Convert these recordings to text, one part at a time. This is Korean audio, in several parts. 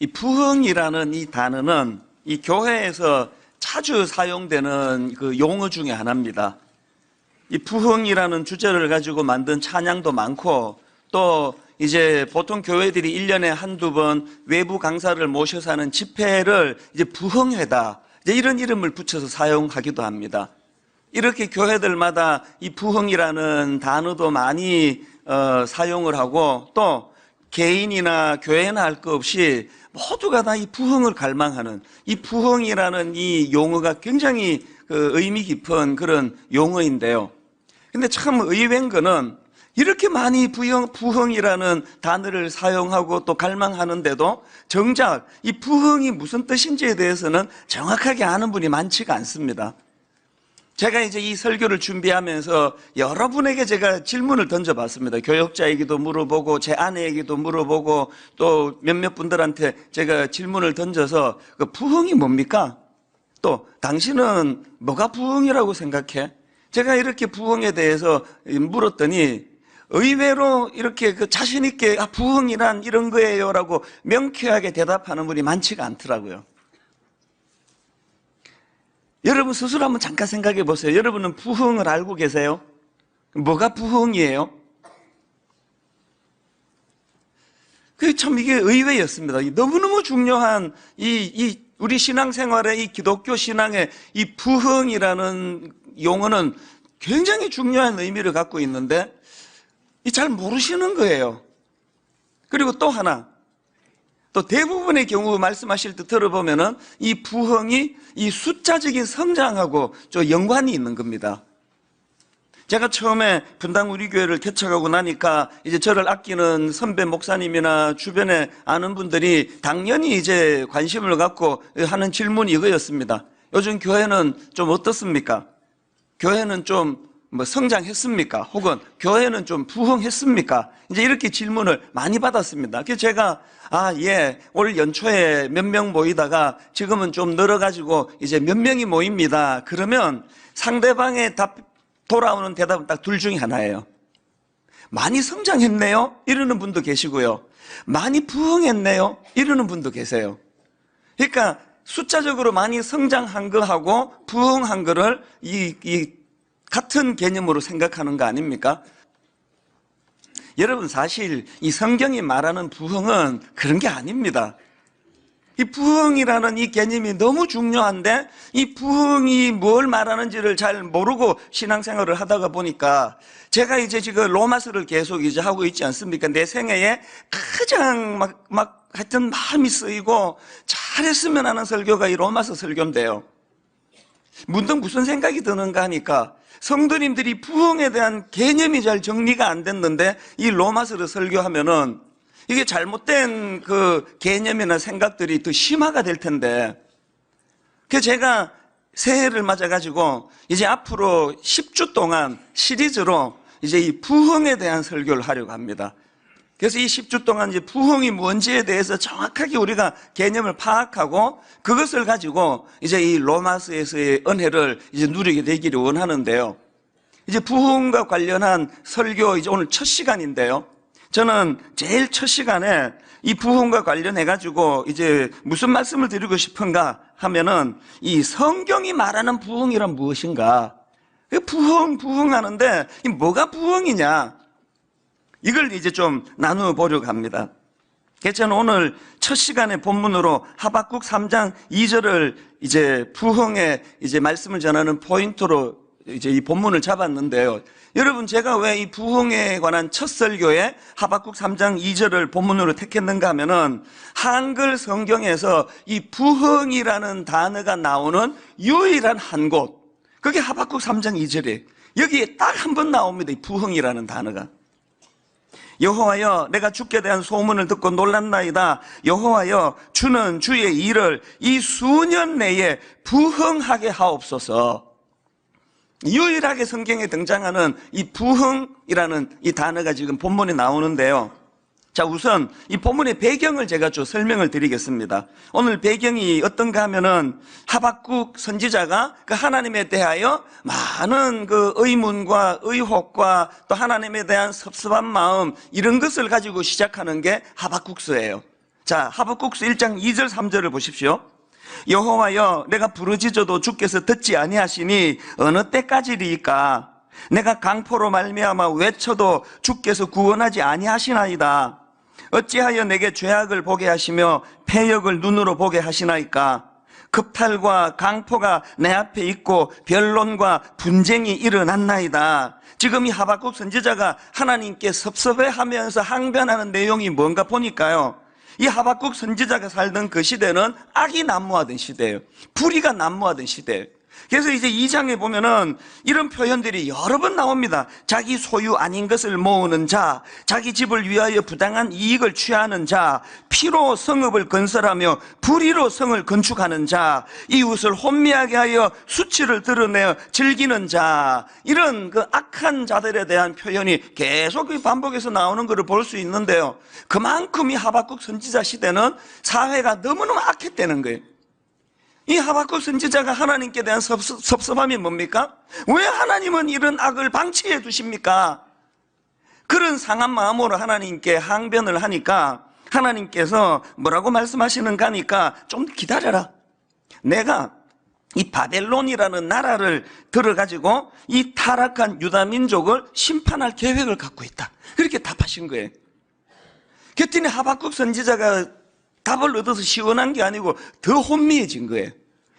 이 부흥이라는 이 단어는 이 교회에서 자주 사용되는 그 용어 중에 하나입니다. 이 부흥이라는 주제를 가지고 만든 찬양도 많고, 또 이제 보통 교회들이 1년에 한두 번 외부 강사를 모셔서 하는 집회를 이제 부흥회다, 이제 이런 이름을 붙여서 사용하기도 합니다. 이렇게 교회들마다 이 부흥이라는 단어도 많이 사용을 하고, 또 개인이나 교회나 할 것 없이 모두가 다 이 부흥을 갈망하는, 이 부흥이라는 이 용어가 굉장히 의미 깊은 그런 용어인데요. 근데 참 의외인 거는 이렇게 많이 부흥이라는 단어를 사용하고 또 갈망하는데도 정작 이 부흥이 무슨 뜻인지에 대해서는 정확하게 아는 분이 많지가 않습니다. 제가 이제 이 설교를 준비하면서 여러분에게 제가 질문을 던져봤습니다. 교역자에게도 물어보고 제 아내에게도 물어보고 또 몇몇 분들한테 제가 질문을 던져서 그 부흥이 뭡니까? 또 당신은 뭐가 부흥이라고 생각해? 제가 이렇게 부흥에 대해서 물었더니 의외로 이렇게 그 자신 있게 부흥이란 이런 거예요라고 명쾌하게 대답하는 분이 많지가 않더라고요. 여러분 스스로 한번 잠깐 생각해 보세요. 여러분은 부흥을 알고 계세요? 뭐가 부흥이에요? 그게 참 이게 의외였습니다. 너무너무 중요한 우리 신앙생활의 이 기독교 신앙의 이 부흥이라는 용어는 굉장히 중요한 의미를 갖고 있는데 잘 모르시는 거예요. 그리고 또 하나, 또 대부분의 경우 말씀하실 때 들어보면은 이 부흥이 이 숫자적인 성장하고 좀 연관이 있는 겁니다. 제가 처음에 분당 우리 교회를 개척하고 나니까 이제 저를 아끼는 선배 목사님이나 주변에 아는 분들이 당연히 이제 관심을 갖고 하는 질문이 이거였습니다. 요즘 교회는 좀 어떻습니까? 교회는 좀 성장했습니까? 혹은 교회는 좀 부흥했습니까? 이제 이렇게 질문을 많이 받았습니다. 그래서 제가 올 연초에 몇 명 모이다가 지금은 좀 늘어가지고 이제 몇 명이 모입니다. 그러면 상대방의 돌아오는 대답은 딱 둘 중에 하나예요. 많이 성장했네요? 이러는 분도 계시고요. 많이 부흥했네요? 이러는 분도 계세요. 그러니까 숫자적으로 많이 성장한 거하고 부흥한 거를 같은 개념으로 생각하는 거 아닙니까? 여러분 사실 이 성경이 말하는 부흥은 그런 게 아닙니다. 이 부흥이라는 이 개념이 너무 중요한데 이 부흥이 뭘 말하는지를 잘 모르고 신앙생활을 하다가 보니까 제가 이제 지금 로마서를 계속 이제 하고 있지 않습니까? 내 생애에 가장 하여튼 마음이 쓰이고 잘했으면 하는 설교가 이 로마서 설교인데요. 문득 무슨 생각이 드는가 하니까 성도님들이 부흥에 대한 개념이 잘 정리가 안 됐는데 이 로마서를 설교하면은 이게 잘못된 그 개념이나 생각들이 더 심화가 될 텐데, 그래서 제가 새해를 맞아가지고 이제 앞으로 10주 동안 시리즈로 이제 이 부흥에 대한 설교를 하려고 합니다. 그래서 이 10주 동안 이제 부흥이 뭔지에 대해서 정확하게 우리가 개념을 파악하고 그것을 가지고 이제 이 로마서에서의 은혜를 이제 누리게 되기를 원하는데요. 이제 부흥과 관련한 설교 이제 오늘 첫 시간인데요. 저는 제일 첫 시간에 이 부흥과 관련해가지고 이제 무슨 말씀을 드리고 싶은가 하면은 이 성경이 말하는 부흥이란 무엇인가? 부흥하는데 뭐가 부흥이냐? 이걸 이제 좀 나누어 보려고 합니다. 그래서 저는 오늘 첫 시간에 본문으로 하박국 3장 2절을 이제 부흥의 이제 말씀을 전하는 포인트로 이제 이 본문을 잡았는데요. 여러분 제가 왜 이 부흥에 관한 첫 설교에 하박국 3장 2절을 본문으로 택했는가 하면은 한글 성경에서 이 부흥이라는 단어가 나오는 유일한 한 곳, 그게 하박국 3장 2절이에요. 여기에 딱 한 번 나옵니다. 이 부흥이라는 단어가. 여호와여 내가 주께 대한 소문을 듣고 놀랐나이다. 여호와여 주는 주의 일을 이 수년 내에 부흥하게 하옵소서. 유일하게 성경에 등장하는 이 부흥이라는 이 단어가 지금 본문에 나오는데요. 자, 우선 이 본문의 배경을 제가 좀 설명을 드리겠습니다. 오늘 배경이 어떤가 하면은 하박국 선지자가 그 하나님에 대하여 많은 그 의문과 의혹과 또 하나님에 대한 섭섭한 마음, 이런 것을 가지고 시작하는 게 하박국서예요. 자, 하박국서 1장 2절 3절을 보십시오. 여호와여, 내가 부르짖어도 주께서 듣지 아니하시니 어느 때까지리이까? 내가 강포로 말미암아 외쳐도 주께서 구원하지 아니하시나이다. 어찌하여 내게 죄악을 보게 하시며 패역을 눈으로 보게 하시나이까? 급탈과 강포가 내 앞에 있고 변론과 분쟁이 일어났나이다. 지금 이 하박국 선지자가 하나님께 섭섭해하면서 항변하는 내용이 뭔가 보니까요, 이 하박국 선지자가 살던 그 시대는 악이 난무하던 시대예요. 불의가 난무하던 시대예요. 그래서 이제 2장에 보면은 이런 표현들이 여러 번 나옵니다. 자기 소유 아닌 것을 모으는 자, 자기 집을 위하여 부당한 이익을 취하는 자, 피로 성읍을 건설하며 불의로 성을 건축하는 자, 이웃을 혼미하게 하여 수치를 드러내어 즐기는 자, 이런 그 악한 자들에 대한 표현이 계속 반복해서 나오는 것을 볼 수 있는데요, 그만큼 이 하박국 선지자 시대는 사회가 너무너무 악했다는 거예요. 이 하박국 선지자가 하나님께 대한 섭섭함이 뭡니까? 왜 하나님은 이런 악을 방치해 두십니까? 그런 상한 마음으로 하나님께 항변을 하니까 하나님께서 뭐라고 말씀하시는가 하니까 좀 기다려라. 내가 이 바벨론이라는 나라를 들어가지고 이 타락한 유다 민족을 심판할 계획을 갖고 있다. 그렇게 답하신 거예요. 그랬더니 하박국 선지자가 답을 얻어서 시원한 게 아니고 더 혼미해진 거예요.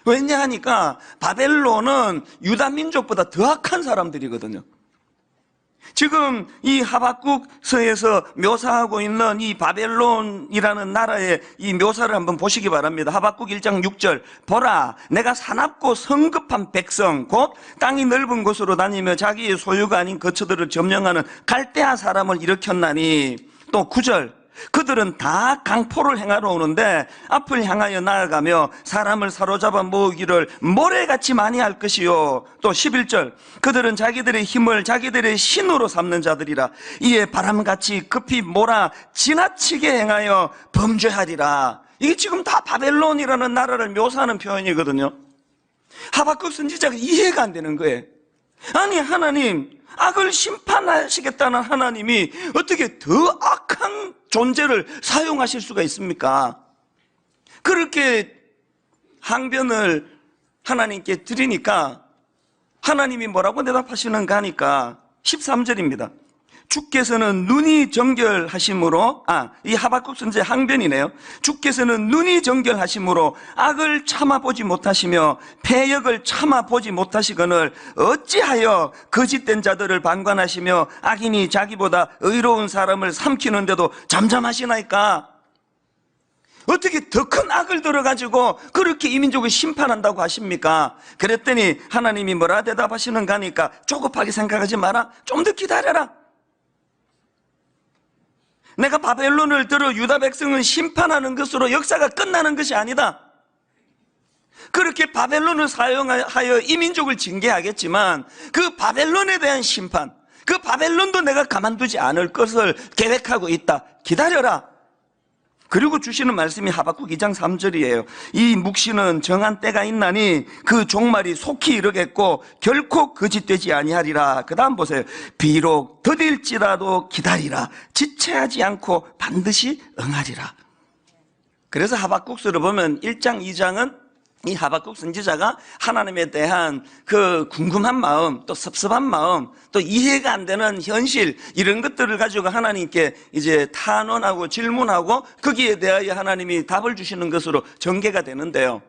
왜냐 하니까 바벨론은 유다 민족보다 더 악한 사람들이거든요. 지금 이 하박국서에서 묘사하고 있는 이 바벨론이라는 나라의 이 묘사를 한번 보시기 바랍니다. 하박국 1장 6절, 보라, 내가 사납고 성급한 백성, 곧 땅이 넓은 곳으로 다니며 자기의 소유가 아닌 거처들을 점령하는 갈대아 사람을 일으켰나니. 또 9절, 그들은 다 강포를 행하러 오는데 앞을 향하여 나아가며 사람을 사로잡아 모으기를 모래같이 많이 할 것이요. 또 11절, 그들은 자기들의 힘을 자기들의 신으로 삼는 자들이라. 이에 바람같이 급히 몰아 지나치게 행하여 범죄하리라. 이게 지금 다 바벨론이라는 나라를 묘사하는 표현이거든요. 하박국 선지자가 이해가 안 되는 거예요. 아니, 하나님, 악을 심판하시겠다는 하나님이 어떻게 더 악한 존재를 사용하실 수가 있습니까? 그렇게 항변을 하나님께 드리니까 하나님이 뭐라고 대답하시는가 하니까 13절입니다. 주께서는 눈이 정결하심으로, 이 하박국 선지자의 항변이네요. 주께서는 눈이 정결하심으로 악을 참아보지 못하시며 패역을 참아보지 못하시거늘 어찌하여 거짓된 자들을 방관하시며 악인이 자기보다 의로운 사람을 삼키는데도 잠잠하시나이까? 어떻게 더 큰 악을 들어가지고 그렇게 이 민족을 심판한다고 하십니까? 그랬더니 하나님이 뭐라 대답하시는가 하니까 조급하게 생각하지 마라. 좀 더 기다려라. 내가 바벨론을 들어 유다 백성을 심판하는 것으로 역사가 끝나는 것이 아니다. 그렇게 바벨론을 사용하여 이 민족을 징계하겠지만 그 바벨론에 대한 심판, 그 바벨론도 내가 가만두지 않을 것을 계획하고 있다. 기다려라. 그리고 주시는 말씀이 하박국 2장 3절이에요. 이 묵시는 정한 때가 있나니 그 종말이 속히 이르겠고 결코 거짓되지 아니하리라. 그 다음 보세요. 비록 더딜지라도 기다리라. 지체하지 않고 반드시 응하리라. 그래서 하박국서를 보면 1장 2장은 이 하박국 선지자가 하나님에 대한 그 궁금한 마음, 또 섭섭한 마음, 또 이해가 안 되는 현실, 이런 것들을 가지고 하나님께 이제 탄원하고 질문하고 거기에 대하여 하나님이 답을 주시는 것으로 전개가 되는데요.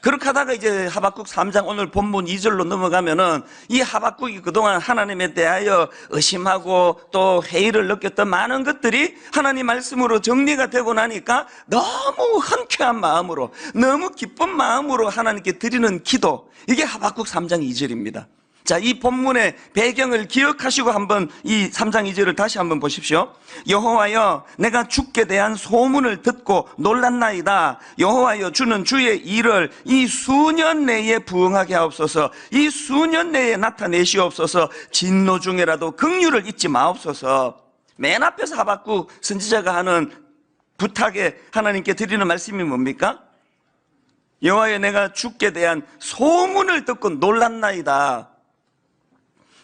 그렇게 하다가 이제 하박국 3장 오늘 본문 2절로 넘어가면은 이 하박국이 그동안 하나님에 대하여 의심하고 또 회의를 느꼈던 많은 것들이 하나님 말씀으로 정리가 되고 나니까 너무 흔쾌한 마음으로, 너무 기쁜 마음으로 하나님께 드리는 기도, 이게 하박국 3장 2절입니다. 자, 이 본문의 배경을 기억하시고 한번 이 3장 2절을 다시 한번 보십시오. 여호와여, 내가 주께 대한 소문을 듣고 놀랐나이다. 여호와여, 주는 주의 일을 이 수년 내에 부응하게 하옵소서. 이 수년 내에 나타내시옵소서. 진노 중에라도 긍휼을 잊지 마옵소서. 맨 앞에서 하박국 선지자가 하는 부탁에 하나님께 드리는 말씀이 뭡니까? 여호와여, 내가 주께 대한 소문을 듣고 놀랐나이다.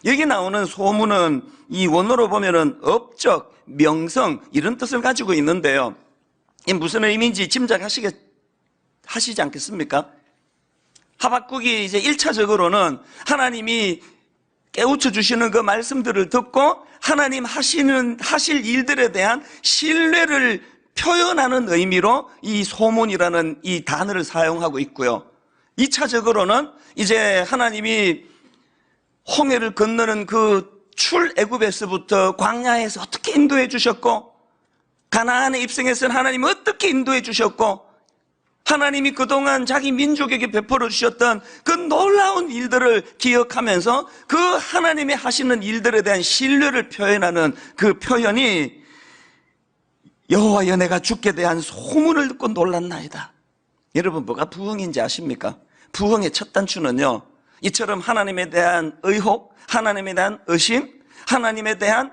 여기 나오는 소문은 이 원어로 보면은 업적, 명성, 이런 뜻을 가지고 있는데요. 이 무슨 의미인지 하시지 않겠습니까? 하박국이 이제 1차적으로는 하나님이 깨우쳐 주시는 그 말씀들을 듣고 하나님 하실 일들에 대한 신뢰를 표현하는 의미로 이 소문이라는 이 단어를 사용하고 있고요. 2차적으로는 이제 하나님이 홍해를 건너는 그 출애굽에서부터 광야에서 어떻게 인도해 주셨고, 가나안에 입성해서는 하나님이 어떻게 인도해 주셨고, 하나님이 그동안 자기 민족에게 베풀어 주셨던 그 놀라운 일들을 기억하면서 그 하나님이 하시는 일들에 대한 신뢰를 표현하는 그 표현이 여호와여 내가 주께 대한 소문을 듣고 놀랐나이다. 여러분, 뭐가 부흥인지 아십니까? 부흥의 첫 단추는요, 이처럼 하나님에 대한 의혹, 하나님에 대한 의심, 하나님에 대한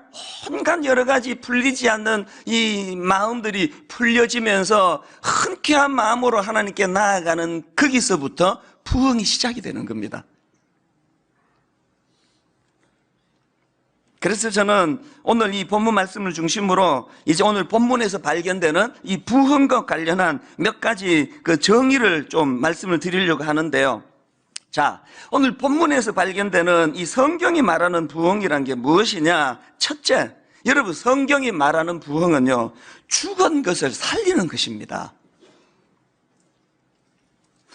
온갖 여러 가지 풀리지 않는 이 마음들이 풀려지면서 흔쾌한 마음으로 하나님께 나아가는 거기서부터 부흥이 시작이 되는 겁니다. 그래서 저는 오늘 이 본문 말씀을 중심으로 이제 오늘 본문에서 발견되는 이 부흥과 관련한 몇 가지 그 정의를 좀 말씀을 드리려고 하는데요. 자, 오늘 본문에서 발견되는 이 성경이 말하는 부흥이란 게 무엇이냐? 첫째, 여러분, 성경이 말하는 부흥은요, 죽은 것을 살리는 것입니다.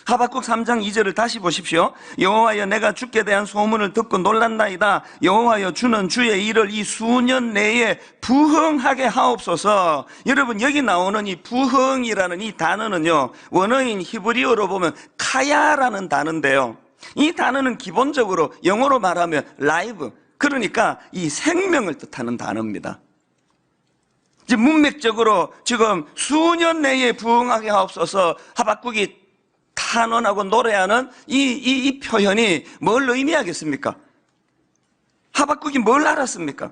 하박국 3장 2절을 다시 보십시오. 여호와여 내가 주께 대한 소문을 듣고 놀랐나이다. 여호와여 주는 주의 일을 이 수년 내에 부흥하게 하옵소서. 여러분, 여기 나오는 이 부흥이라는 이 단어는요, 원어인 히브리어로 보면 카야라는 단어인데요, 이 단어는 기본적으로 영어로 말하면 라이브, 그러니까 이 생명을 뜻하는 단어입니다. 이제 문맥적으로 지금 수년 내에 부흥하게 하옵소서 하박국이 탄원하고 노래하는 이 표현이 뭘 의미하겠습니까? 하박국이 뭘 알았습니까?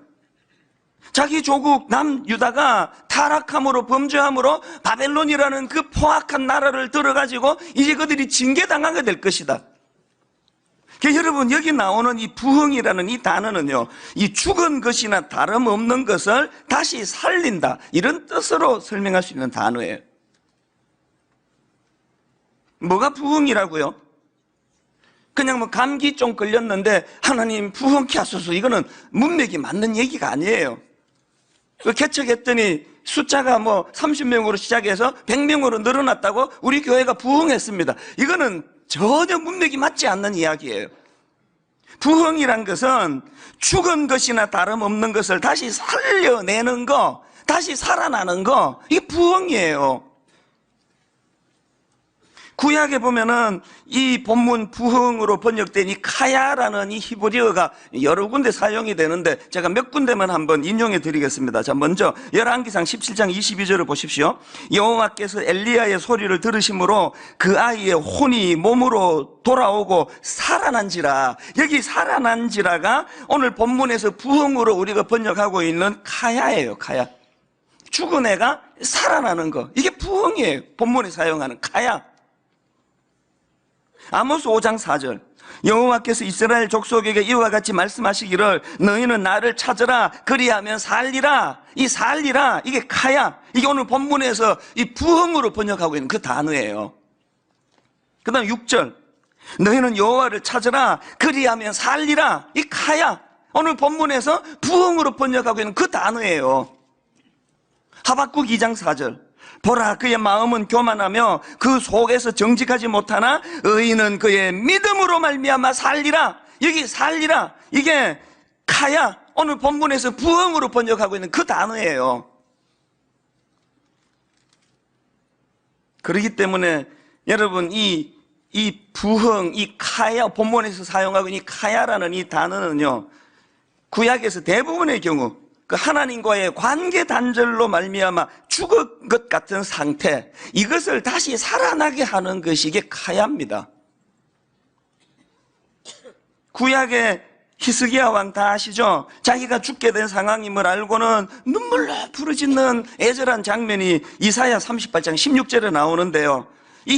자기 조국 남유다가 타락함으로, 범죄함으로 바벨론이라는 그 포악한 나라를 들어가지고 이제 그들이 징계당하게 될 것이다. 여러분, 여기 나오는 이 부흥이라는 이 단어는요, 이 죽은 것이나 다름없는 것을 다시 살린다, 이런 뜻으로 설명할 수 있는 단어예요. 뭐가 부흥이라고요? 그냥 뭐 감기 좀 걸렸는데 하나님 부흥케 하소서, 이거는 문맥이 맞는 얘기가 아니에요. 개척했더니 숫자가 뭐 30명으로 시작해서 100명으로 늘어났다고 우리 교회가 부흥했습니다. 이거는 전혀 문맥이 맞지 않는 이야기예요. 부흥이란 것은 죽은 것이나 다름없는 것을 다시 살려내는 거, 다시 살아나는 거, 이게 부흥이에요. 구약에 보면은 이 본문 부흥으로 번역된 이 카야라는 이 히브리어가 여러 군데 사용이 되는데 제가 몇 군데만 한번 인용해 드리겠습니다. 자, 먼저 열왕기상 17장 22절을 보십시오. 여호와께서 엘리야의 소리를 들으심으로 그 아이의 혼이 몸으로 돌아오고 살아난지라. 여기 살아난지라가 오늘 본문에서 부흥으로 우리가 번역하고 있는 카야예요. 카야. 죽은 애가 살아나는 거, 이게 부흥이에요. 본문에 사용하는 카야. 아모스 5장 4절, 여호와께서 이스라엘 족속에게 이와 같이 말씀하시기를 너희는 나를 찾으라 그리하면 살리라. 이 살리라, 이게 카야, 이게 오늘 본문에서 이 부흥으로 번역하고 있는 그 단어예요. 그 다음 6절, 너희는 여호와를 찾으라 그리하면 살리라. 이 카야, 오늘 본문에서 부흥으로 번역하고 있는 그 단어예요. 하박국 2장 4절, 보라 그의 마음은 교만하며 그 속에서 정직하지 못하나 의인은 그의 믿음으로 말미암아 살리라. 여기 살리라, 이게 카야, 오늘 본문에서 부흥으로 번역하고 있는 그 단어예요. 그렇기 때문에 여러분, 이 부흥, 이 카야, 본문에서 사용하고 있는 이 카야라는 이 단어는요, 구약에서 대부분의 경우 그 하나님과의 관계 단절로 말미암아 죽은 것 같은 상태, 이것을 다시 살아나게 하는 것이 이게 카야입니다. 구약의 히스기야 왕 다 아시죠? 자기가 죽게 된 상황임을 알고는 눈물로 부르짖는 애절한 장면이 이사야 38장 16절에 나오는데요, 이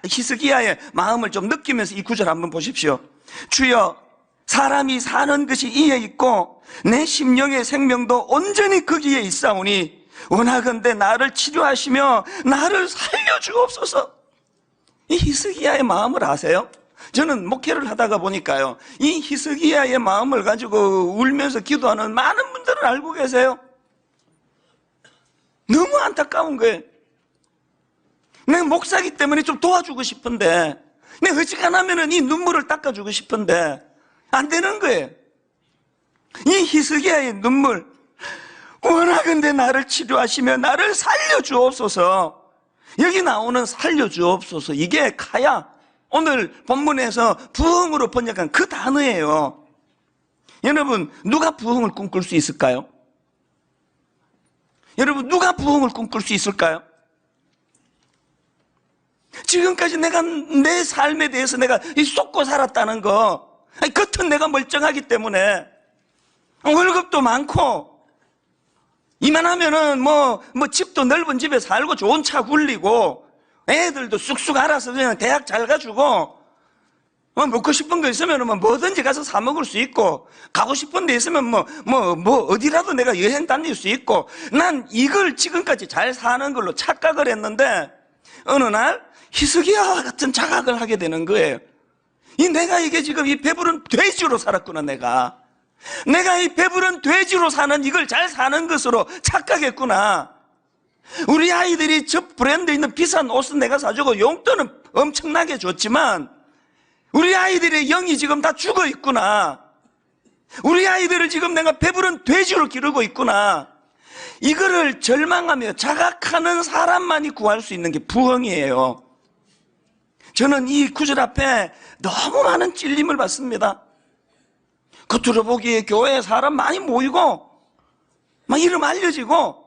히스기야의 마음을 좀 느끼면서 이 구절 한번 보십시오. 주여, 사람이 사는 것이 이에 있고 내 심령의 생명도 온전히 거기에 있사오니 원하건대 나를 치료하시며 나를 살려주옵소서. 이 히스기야의 마음을 아세요? 저는 목회를 하다가 보니까요, 이 히스기야의 마음을 가지고 울면서 기도하는 많은 분들을 알고 계세요. 너무 안타까운 거예요. 내가 목사기 때문에 좀 도와주고 싶은데, 내가 어지간하면 이 눈물을 닦아주고 싶은데 안 되는 거예요. 이 히스기야의 눈물, 원하건대 나를 치료하시며 나를 살려주옵소서. 여기 나오는 살려주옵소서, 이게 카야, 오늘 본문에서 부흥으로 번역한 그 단어예요. 여러분, 누가 부흥을 꿈꿀 수 있을까요? 여러분, 누가 부흥을 꿈꿀 수 있을까요? 지금까지 내가 내 삶에 대해서 내가 쏟고 살았다는 거, 겉은 내가 멀쩡하기 때문에 월급도 많고 이만하면은 뭐 집도 넓은 집에 살고 좋은 차 굴리고 애들도 쑥쑥 알아서 그냥 대학 잘 가주고 먹고 싶은 거 있으면 뭐든지 가서 사 먹을 수 있고, 가고 싶은 데 있으면 어디라도 내가 여행 다닐 수 있고, 난 이걸 지금까지 잘 사는 걸로 착각을 했는데 어느 날 히스기야와 같은 자각을 하게 되는 거예요. 내가 이게 지금 이 배부른 돼지로 살았구나. 내가 이 배부른 돼지로 사는 이걸 잘 사는 것으로 착각했구나. 우리 아이들이 저 브랜드 있는 비싼 옷은 내가 사주고 용돈은 엄청나게 줬지만 우리 아이들의 영이 지금 다 죽어 있구나. 우리 아이들을 지금 내가 배부른 돼지로 기르고 있구나. 이거를 절망하며 자각하는 사람만이 구할 수 있는 게 부흥이에요. 저는 이 구절 앞에 너무 많은 찔림을 받습니다. 겉으로 보기에 교회에 사람 많이 모이고 막 이름 알려지고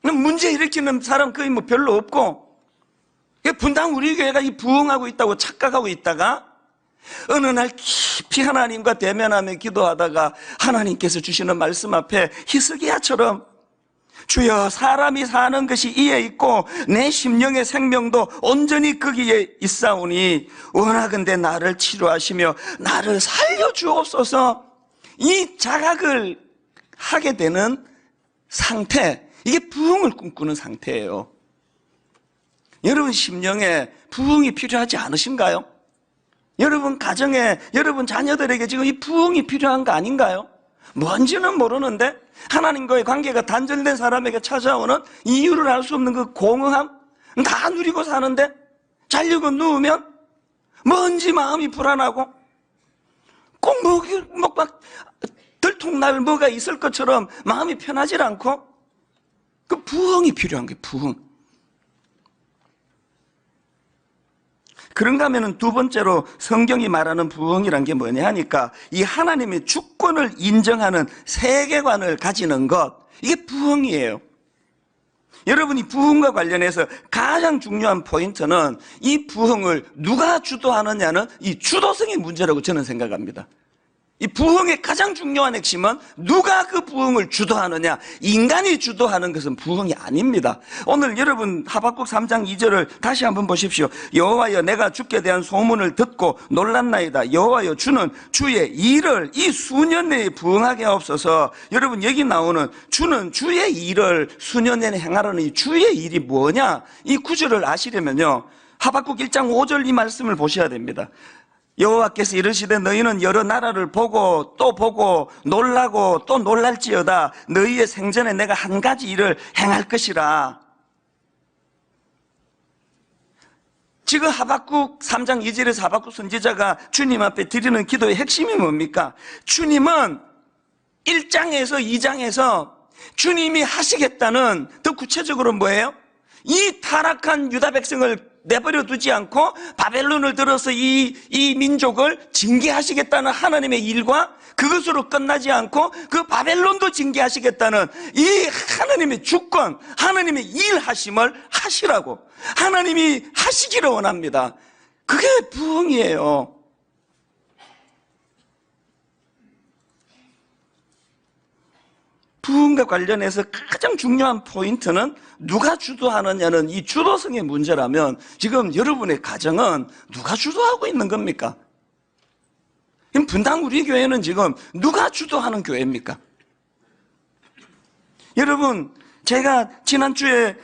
문제 일으키는 사람 거의 별로 없고, 분당 우리 교회가 이 부흥하고 있다고 착각하고 있다가 어느 날 깊이 하나님과 대면하며 기도하다가 하나님께서 주시는 말씀 앞에 히스기야처럼, 주여, 사람이 사는 것이 이에 있고 내 심령의 생명도 온전히 거기에 있사오니 원하건대 나를 치료하시며 나를 살려주옵소서. 이 자각을 하게 되는 상태, 이게 부흥을 꿈꾸는 상태예요. 여러분 심령에 부흥이 필요하지 않으신가요? 여러분 가정에, 여러분 자녀들에게 지금 이 부흥이 필요한 거 아닌가요? 뭔지는 모르는데 하나님과의 관계가 단절된 사람에게 찾아오는 이유를 알 수 없는 그 공허함, 다 누리고 사는데 자려고 누우면 뭔지 마음이 불안하고 꼭 막 들통날 뭐가 있을 것처럼 마음이 편하지 않고, 그 부흥이 필요한 게 부흥. 그런가 하면 두 번째로 성경이 말하는 부흥이란 게 뭐냐 하니까, 이 하나님의 주권을 인정하는 세계관을 가지는 것, 이게 부흥이에요. 여러분이 부흥과 관련해서 가장 중요한 포인트는 이 부흥을 누가 주도하느냐는 이 주도성의 문제라고 저는 생각합니다. 이 부흥의 가장 중요한 핵심은 누가 그 부흥을 주도하느냐. 인간이 주도하는 것은 부흥이 아닙니다. 오늘 여러분 하박국 3장 2절을 다시 한번 보십시오. 여호와여, 내가 주께 대한 소문을 듣고 놀랐나이다. 여호와여, 주는 주의 일을 이 수년 내에 부흥하게 하옵소서. 여러분 여기 나오는 주는 주의 일을 수년 내에 행하라는 이 주의 일이 뭐냐, 이 구절을 아시려면요, 하박국 1장 5절 이 말씀을 보셔야 됩니다. 여호와께서 이르시되 너희는 여러 나라를 보고 또 보고 놀라고 또 놀랄지어다. 너희의 생전에 내가 한 가지 일을 행할 것이라. 지금 하박국 3장 2절에서 하박국 선지자가 주님 앞에 드리는 기도의 핵심이 뭡니까? 주님은 1장에서 2장에서 주님이 하시겠다는, 더 구체적으로 뭐예요? 이 타락한 유다 백성을 내버려 두지 않고 바벨론을 들어서 이 민족을 징계하시겠다는 하나님의 일과 그것으로 끝나지 않고 그 바벨론도 징계하시겠다는 이 하나님의 주권, 하나님의 일하심을 하시라고, 하나님이 하시기를 원합니다. 그게 부흥이에요. 부흥과 관련해서 가장 중요한 포인트는 누가 주도하느냐는 이 주도성의 문제라면, 지금 여러분의 가정은 누가 주도하고 있는 겁니까? 분당 우리 교회는 지금 누가 주도하는 교회입니까? 여러분, 제가 지난주에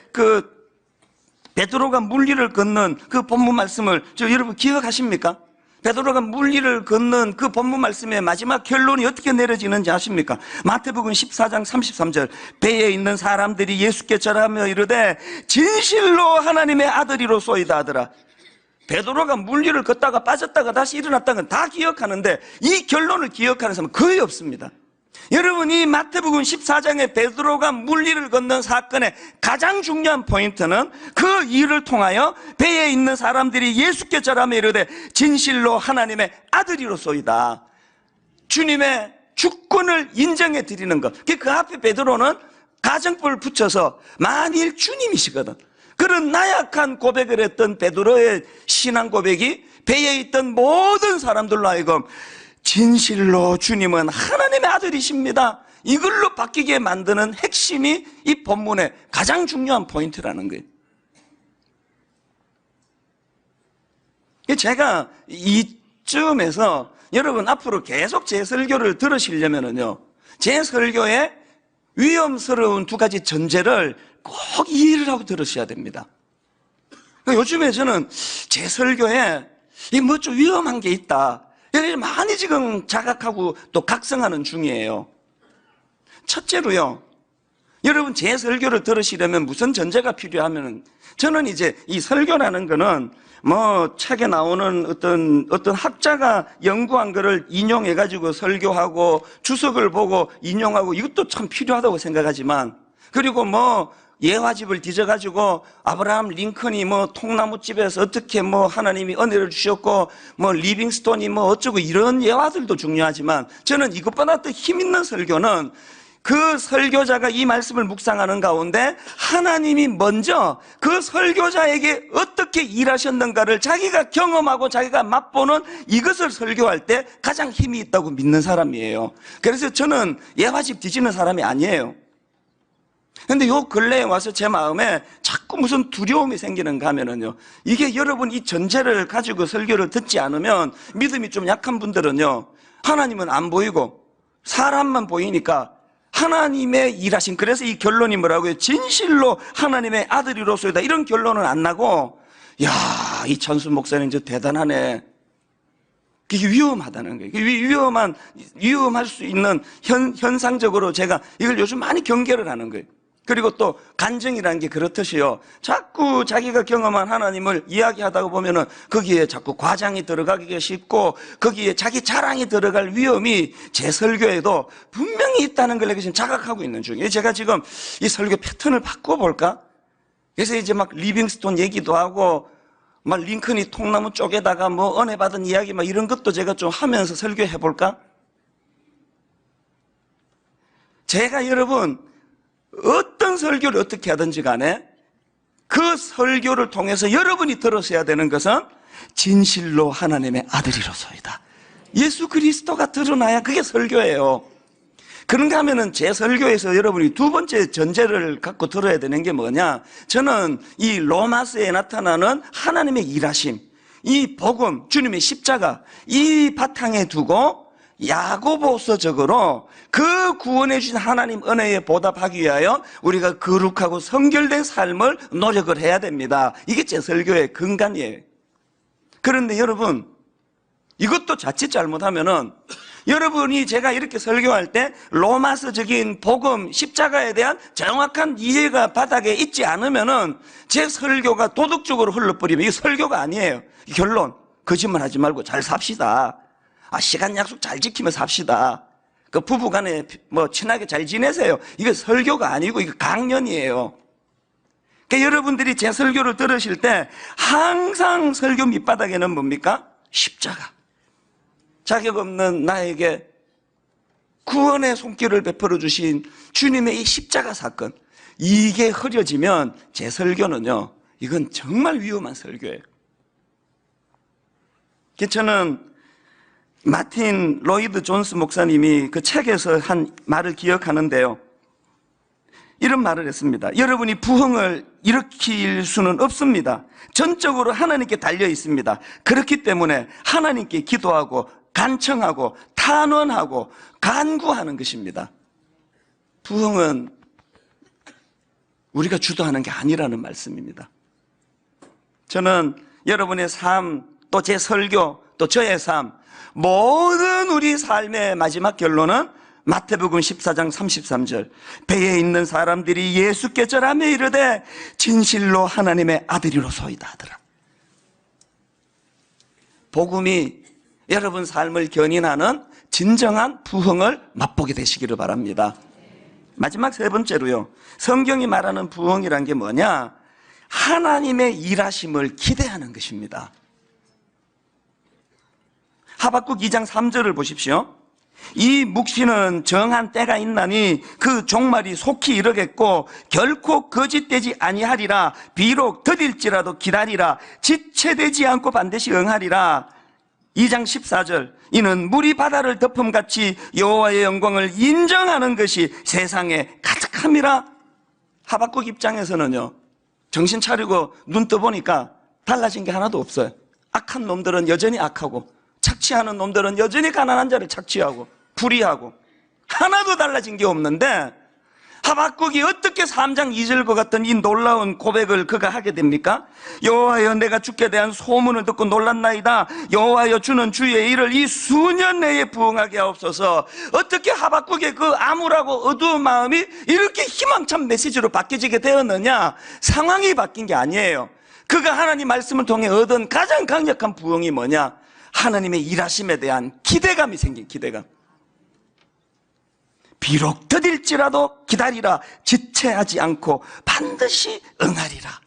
베드로가 물리를 걷는 그 본문 말씀을 여러분 기억하십니까? 베드로가 물리를 걷는 그 본문 말씀의 마지막 결론이 어떻게 내려지는지 아십니까? 마태복음 14장 33절, 배에 있는 사람들이 예수께 절하며 이르되 진실로 하나님의 아들이로소이다 하더라. 베드로가 물리를 걷다가 빠졌다가 다시 일어났다는 건 다 기억하는데 이 결론을 기억하는 사람은 거의 없습니다. 여러분, 이 마태복음 14장에 베드로가 물리를 걷는 사건의 가장 중요한 포인트는 그 일을 통하여 배에 있는 사람들이 예수께 절하며 이르되 진실로 하나님의 아들이로소이다. 주님의 주권을 인정해 드리는 것. 그 앞에 베드로는 가정법을 붙여서 만일 주님이시거든. 그런 나약한 고백을 했던 베드로의 신앙 고백이 배에 있던 모든 사람들로 하여금 진실로 주님은 하나님의 아들이십니다, 이걸로 바뀌게 만드는 핵심이 이 본문의 가장 중요한 포인트라는 거예요. 제가 이쯤에서 여러분 앞으로 계속 제 설교를 들으시려면요, 제 설교에 위험스러운 두 가지 전제를 꼭 이해를 하고 들으셔야 됩니다. 요즘에 저는 제 설교에 뭐 좀 위험한 게 있다, 많이 지금 자각하고 또 각성하는 중이에요. 첫째로요, 여러분 제 설교를 들으시려면 무슨 전제가 필요하면, 저는 이제 이 설교라는 거는 뭐 책에 나오는 어떤 학자가 연구한 거를 인용해 가지고 설교하고 주석을 보고 인용하고 이것도 참 필요하다고 생각하지만, 그리고 뭐 예화집을 뒤져가지고 아브라함 링컨이 뭐 통나무집에서 어떻게 뭐 하나님이 은혜를 주셨고 뭐 리빙스톤이 뭐 어쩌고 이런 예화들도 중요하지만, 저는 이것보다 더 힘있는 설교는 그 설교자가 이 말씀을 묵상하는 가운데 하나님이 먼저 그 설교자에게 어떻게 일하셨는가를 자기가 경험하고 자기가 맛보는 이것을 설교할 때 가장 힘이 있다고 믿는 사람이에요. 그래서 저는 예화집 뒤지는 사람이 아니에요. 근데 요 근래에 와서 제 마음에 자꾸 무슨 두려움이 생기는가 하면은요, 이게 여러분 이 전제를 가지고 설교를 듣지 않으면, 믿음이 좀 약한 분들은요, 하나님은 안 보이고 사람만 보이니까 하나님의 일하신, 그래서 이 결론이 뭐라고요? 진실로 하나님의 아들이로소이다, 이런 결론은 안 나고, 야, 이 천수 목사님 저 대단하네, 그게 위험하다는 거예요. 위험할 수 있는 현상적으로 제가 이걸 요즘 많이 경계를 하는 거예요. 그리고 또 간증이라는 게 그렇듯이요, 자꾸 자기가 경험한 하나님을 이야기하다 보면은 거기에 자꾸 과장이 들어가기가 쉽고 거기에 자기 자랑이 들어갈 위험이 제 설교에도 분명히 있다는 걸 내가 지금 자각하고 있는 중이에요. 제가 지금 이 설교 패턴을 바꿔볼까? 그래서 이제 막 리빙스톤 얘기도 하고 막 링컨이 통나무 쪽에다가 뭐 은혜 받은 이야기 막 이런 것도 제가 좀 하면서 설교해 볼까? 제가 여러분 어떤 설교를 어떻게 하든지 간에 그 설교를 통해서 여러분이 들으셔야 되는 것은 진실로 하나님의 아들이로소이다, 예수 그리스도가 드러나야 그게 설교예요. 그런가 하면은 제 설교에서 여러분이 두 번째 전제를 갖고 들어야 되는 게 뭐냐, 저는 이 로마서에 나타나는 하나님의 일하심, 이 복음, 주님의 십자가, 이 바탕에 두고 야고보서적으로 그 구원해 주신 하나님 은혜에 보답하기 위하여 우리가 거룩하고 성결된 삶을 노력을 해야 됩니다. 이게 제 설교의 근간이에요. 그런데 여러분, 이것도 자칫 잘못하면은, 여러분이 제가 이렇게 설교할 때 로마서적인 복음, 십자가에 대한 정확한 이해가 바닥에 있지 않으면은 제 설교가 도덕적으로 흘러버리면 이게 설교가 아니에요. 결론, 거짓말 하지 말고 잘 삽시다. 시간 약속 잘 지키며 삽시다. 그 부부간에 뭐 친하게 잘 지내세요. 이거 설교가 아니고 이거 강연이에요. 그러니까 여러분들이 제 설교를 들으실 때 항상 설교 밑바닥에는 뭡니까? 십자가. 자격 없는 나에게 구원의 손길을 베풀어 주신 주님의 이 십자가 사건, 이게 흐려지면 제 설교는요, 이건 정말 위험한 설교예요. 저는 마틴 로이드 존스 목사님이 그 책에서 한 말을 기억하는데요, 이런 말을 했습니다. 여러분이 부흥을 일으킬 수는 없습니다. 전적으로 하나님께 달려 있습니다. 그렇기 때문에 하나님께 기도하고 간청하고 탄원하고 간구하는 것입니다. 부흥은 우리가 주도하는 게 아니라는 말씀입니다. 저는 여러분의 삶, 또 제 설교, 또 저의 삶, 모든 우리 삶의 마지막 결론은 마태복음 14장 33절, 배에 있는 사람들이 예수께 절하며 이르되 진실로 하나님의 아들이로소이다 하더라. 복음이 여러분 삶을 견인하는 진정한 부흥을 맛보게 되시기를 바랍니다. 마지막 세 번째로요, 성경이 말하는 부흥이란 게 뭐냐? 하나님의 일하심을 기대하는 것입니다. 하박국 2장 3절을 보십시오. 이 묵시는 정한 때가 있나니 그 종말이 속히 이르겠고 결코 거짓되지 아니하리라. 비록 더딜지라도 기다리라. 지체되지 않고 반드시 응하리라. 2장 14절, 이는 물이 바다를 덮음같이 여호와의 영광을 인정하는 것이 세상에 가득함이라. 하박국 입장에서는요, 정신 차리고 눈 떠보니까 달라진 게 하나도 없어요. 악한 놈들은 여전히 악하고 착취하는 놈들은 여전히 가난한 자를 착취하고 불의하고 하나도 달라진 게 없는데, 하박국이 어떻게 3장 2절과 같은 이 놀라운 고백을 그가 하게 됩니까? 여호와여, 내가 주께 대한 소문을 듣고 놀랐나이다. 여호와여, 주는 주의 일을 이 수년 내에 부응하게 하옵소서. 어떻게 하박국의 그 암울하고 어두운 마음이 이렇게 희망찬 메시지로 바뀌어지게 되었느냐? 상황이 바뀐 게 아니에요. 그가 하나님 말씀을 통해 얻은 가장 강력한 부응이 뭐냐? 하나님의 일하심에 대한 기대감이 생긴 기대감. 비록 더딜지라도 기다리라. 지체하지 않고 반드시 응하리라.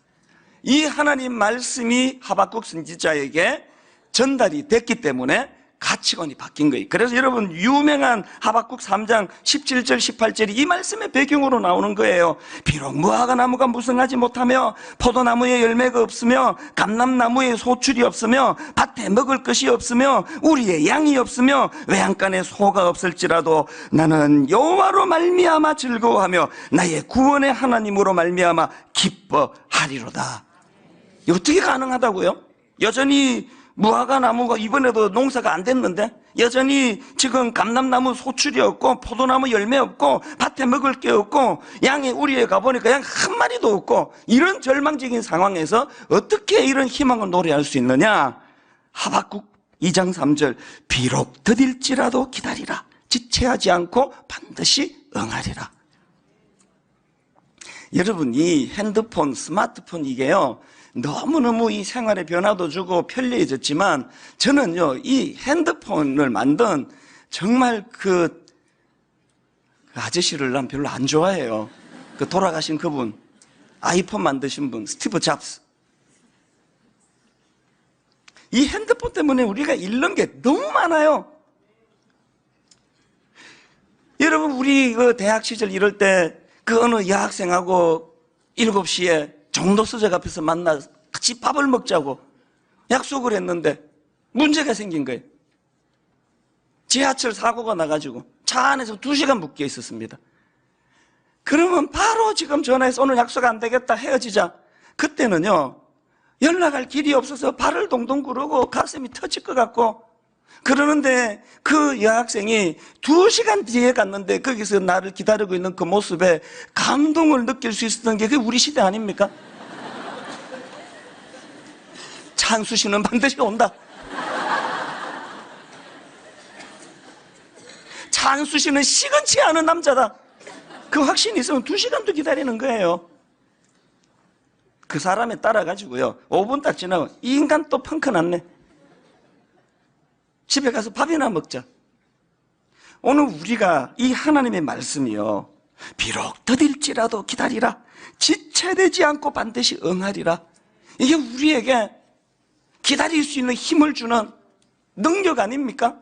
이 하나님 말씀이 하박국 선지자에게 전달이 됐기 때문에 가치관이 바뀐 거예요. 그래서 여러분, 유명한 하박국 3장 17절 18절이 이 말씀의 배경으로 나오는 거예요. 비록 무화과 나무가 무성하지 못하며 포도나무에 열매가 없으며 감람나무에 소출이 없으며 밭에 먹을 것이 없으며 우리의 양이 없으며 외양간에 소가 없을지라도 나는 여호와로 말미암아 즐거워하며 나의 구원의 하나님으로 말미암아 기뻐하리로다. 이거 어떻게 가능하다고요? 여전히 무화과 나무가 이번에도 농사가 안 됐는데, 여전히 지금 감람나무 소출이 없고 포도나무 열매 없고 밭에 먹을 게 없고 양의 우리에 가보니까 양 한 마리도 없고, 이런 절망적인 상황에서 어떻게 이런 희망을 노래할 수 있느냐? 하박국 2장 3절, 비록 더딜지라도 기다리라. 지체하지 않고 반드시 응하리라. 여러분, 이 핸드폰, 스마트폰 이게요, 너무너무 이 생활의 변화도 주고 편리해졌지만, 저는요, 이 핸드폰을 만든 정말 그 아저씨를 난 별로 안 좋아해요. 그 돌아가신 그분, 아이폰 만드신 분, 스티브 잡스. 이 핸드폰 때문에 우리가 잃는 게 너무 많아요. 여러분, 우리 그 대학 시절 이럴 때 그 어느 여학생하고 7시에 종로서적 앞에서 만나 같이 밥을 먹자고 약속을 했는데 문제가 생긴 거예요. 지하철 사고가 나가지고 차 안에서 2시간 묶여 있었습니다. 그러면 바로 지금 전화해서 오늘 약속 안 되겠다, 헤어지자. 그때는요, 연락할 길이 없어서 발을 동동 구르고 가슴이 터질 것 같고 그러는데, 그 여학생이 2시간 뒤에 갔는데 거기서 나를 기다리고 있는 그 모습에 감동을 느낄 수 있었던 게 그게 우리 시대 아닙니까? 찬수 씨는 반드시 온다. 찬수 씨는 시건치 않은 남자다. 그 확신이 있으면 2시간도 기다리는 거예요. 그 사람에 따라가지고요, 5분 딱 지나고 이 인간 또 펑크 났네. 집에 가서 밥이나 먹자. 오늘 우리가 이 하나님의 말씀이요, 비록 더딜지라도 기다리라. 지체되지 않고 반드시 응하리라. 이게 우리에게 기다릴 수 있는 힘을 주는 능력 아닙니까?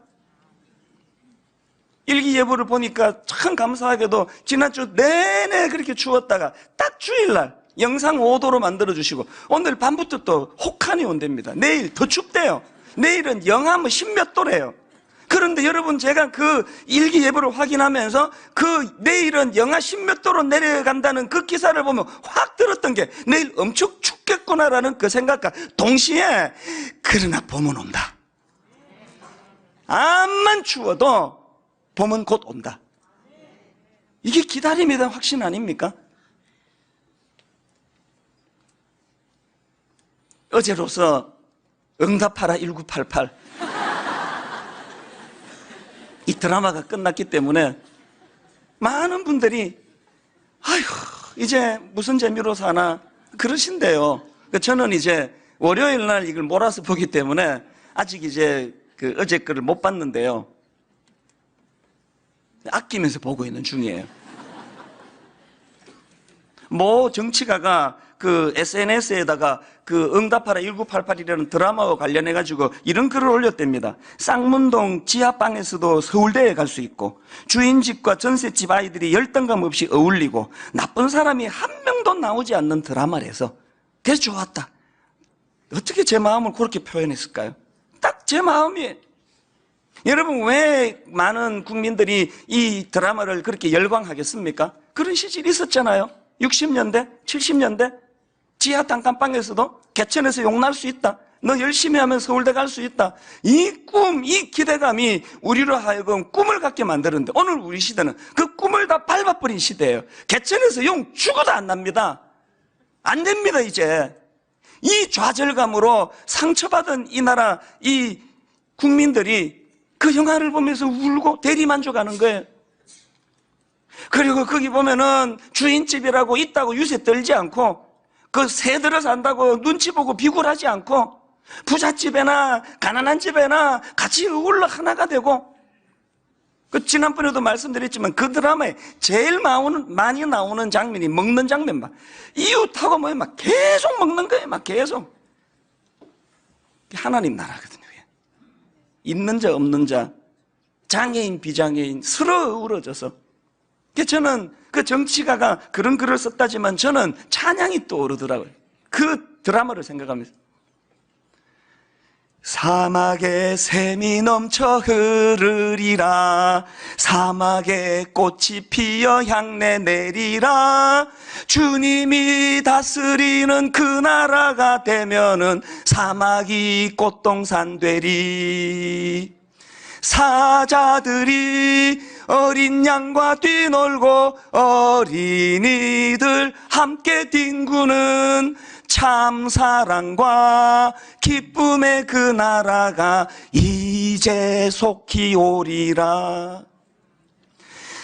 일기예보를 보니까 참 감사하게도 지난주 내내 그렇게 추웠다가 딱 주일날 영상 5도로 만들어주시고 오늘 밤부터 또 혹한이 온답니다. 내일 더 춥대요. 내일은 영하 10몇 도래요. 그런데 여러분, 제가 그 일기예보를 확인하면서 그 내일은 영하 10몇 도로 내려간다는 그 기사를 보면 확 들었던 게, 내일 엄청 춥겠구나라는 그 생각과 동시에, 그러나 봄은 온다. 암만 추워도 봄은 곧 온다. 이게 기다림에 대한 확신 아닙니까? 어제로서 응답하라 1988 이 드라마가 끝났기 때문에 많은 분들이 아휴 이제 무슨 재미로 사나 그러신대요. 저는 이제 월요일 날 이걸 몰아서 보기 때문에 아직 이제 어제 거를 못 봤는데요. 아끼면서 보고 있는 중이에요. 모 정치가가 SNS에다가 응답하라 1988이라는 드라마와 관련해가지고 이런 글을 올렸답니다. 쌍문동 지하방에서도 서울대에 갈 수 있고, 주인집과 전셋집 아이들이 열등감 없이 어울리고, 나쁜 사람이 한 명도 나오지 않는 드라마라서 그래서 좋았다. 어떻게 제 마음을 그렇게 표현했을까요? 딱 제 마음이에요. 여러분, 왜 많은 국민들이 이 드라마를 그렇게 열광하겠습니까? 그런 시절이 있었잖아요. 60년대, 70년대 지하 단칸방에서도 개천에서 용날 수 있다. 너 열심히 하면 서울대 갈 수 있다. 이 꿈, 이 기대감이 우리로 하여금 꿈을 갖게 만드는데, 오늘 우리 시대는 그 꿈을 다 밟아버린 시대예요. 개천에서 용 죽어도 안 납니다. 안 됩니다. 이제 이 좌절감으로 상처받은 이 나라 이 국민들이 그 영화를 보면서 울고 대리만족하는 거예요. 그리고 거기 보면은 주인집이라고 있다고 유세 떨지 않고, 그 새들어 산다고 눈치 보고 비굴하지 않고, 부잣집에나 가난한 집에나 같이 어울러 하나가 되고, 지난번에도 말씀드렸지만 그 드라마에 제일 많이 나오는 장면이 먹는 장면만. 이웃하고 막 계속 먹는 거예요. 막 계속. 하나님 나라거든요. 있는 자 없는 자, 장애인 비장애인 서로 어우러져서. 저는 그 정치가가 그런 글을 썼다지만 저는 찬양이 떠오르더라고요. 그 드라마를 생각하면서. 사막에 샘이 넘쳐 흐르리라. 사막에 꽃이 피어 향내 내리라. 주님이 다스리는 그 나라가 되면은 사막이 꽃동산 되리. 사자들이 어린 양과 뛰놀고 어린이들 함께 뒹구는 참 사랑과 기쁨의 그 나라가 이제 속히 오리라.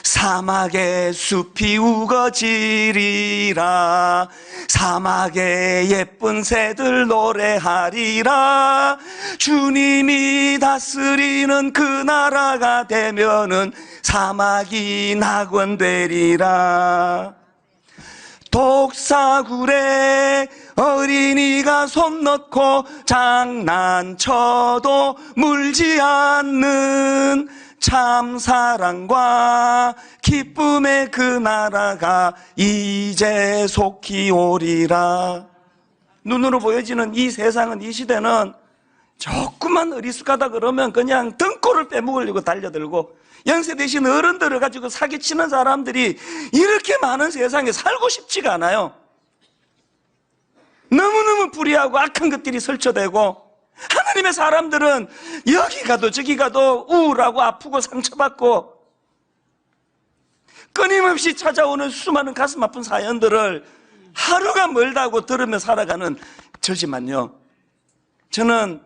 사막에 숲이 우거지리라. 사막에 예쁜 새들 노래하리라. 주님이 다스리는 그 나라가 되면은 사막이 낙원되리라. 독사굴에 어린이가 손 넣고 장난쳐도 물지 않는 참 사랑과 기쁨의 그 나라가 이제 속히 오리라. 눈으로 보여지는 이 세상은, 이 시대는 조금만 어리숙하다 그러면 그냥 등골을 빼먹으려고 달려들고, 연세 대신 어른들을 가지고 사기치는 사람들이 이렇게 많은 세상에 살고 싶지가 않아요. 너무너무 불의하고 악한 것들이 설쳐대고, 하나님의 사람들은 여기 가도 저기 가도 우울하고 아프고 상처받고 끊임없이 찾아오는 수많은 가슴 아픈 사연들을 하루가 멀다고 들으며 살아가는 저지만요, 저는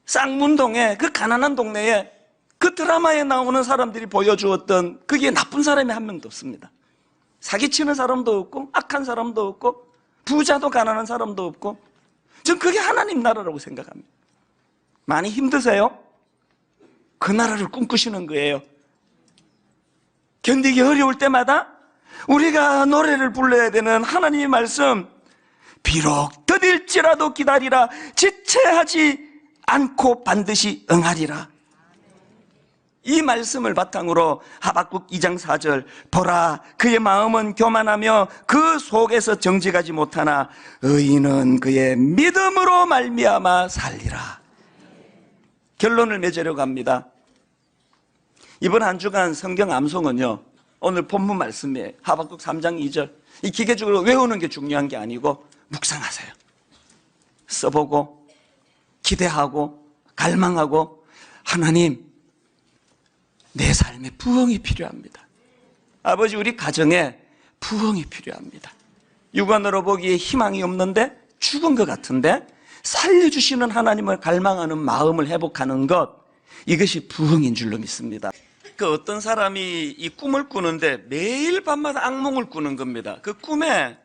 쌍문동에 그 가난한 동네에 그 드라마에 나오는 사람들이 보여주었던 그게 나쁜 사람이 한 명도 없습니다. 사기치는 사람도 없고 악한 사람도 없고 부자도 가난한 사람도 없고, 전 그게 하나님 나라라고 생각합니다. 많이 힘드세요? 그 나라를 꿈꾸시는 거예요. 견디기 어려울 때마다 우리가 노래를 불러야 되는 하나님의 말씀, 비록 더딜지라도 기다리라, 지체하지 않고 반드시 응하리라. 이 말씀을 바탕으로 하박국 2장 4절, 보라 그의 마음은 교만하며 그 속에서 정직하지 못하나 의인은 그의 믿음으로 말미암아 살리라. 결론을 맺으려고 합니다. 이번 한 주간 성경 암송은요, 오늘 본문 말씀이에요. 하박국 3장 2절. 이 기계적으로 외우는 게 중요한 게 아니고 묵상하세요. 써보고 기대하고 갈망하고, 하나님 내 삶에 부흥이 필요합니다. 아버지, 우리 가정에 부흥이 필요합니다. 육안으로 보기에 희망이 없는데, 죽은 것 같은데, 살려주시는 하나님을 갈망하는 마음을 회복하는 것, 이것이 부흥인 줄로 믿습니다. 그 어떤 사람이 이 꿈을 꾸는데 매일 밤마다 악몽을 꾸는 겁니다. 그 꿈에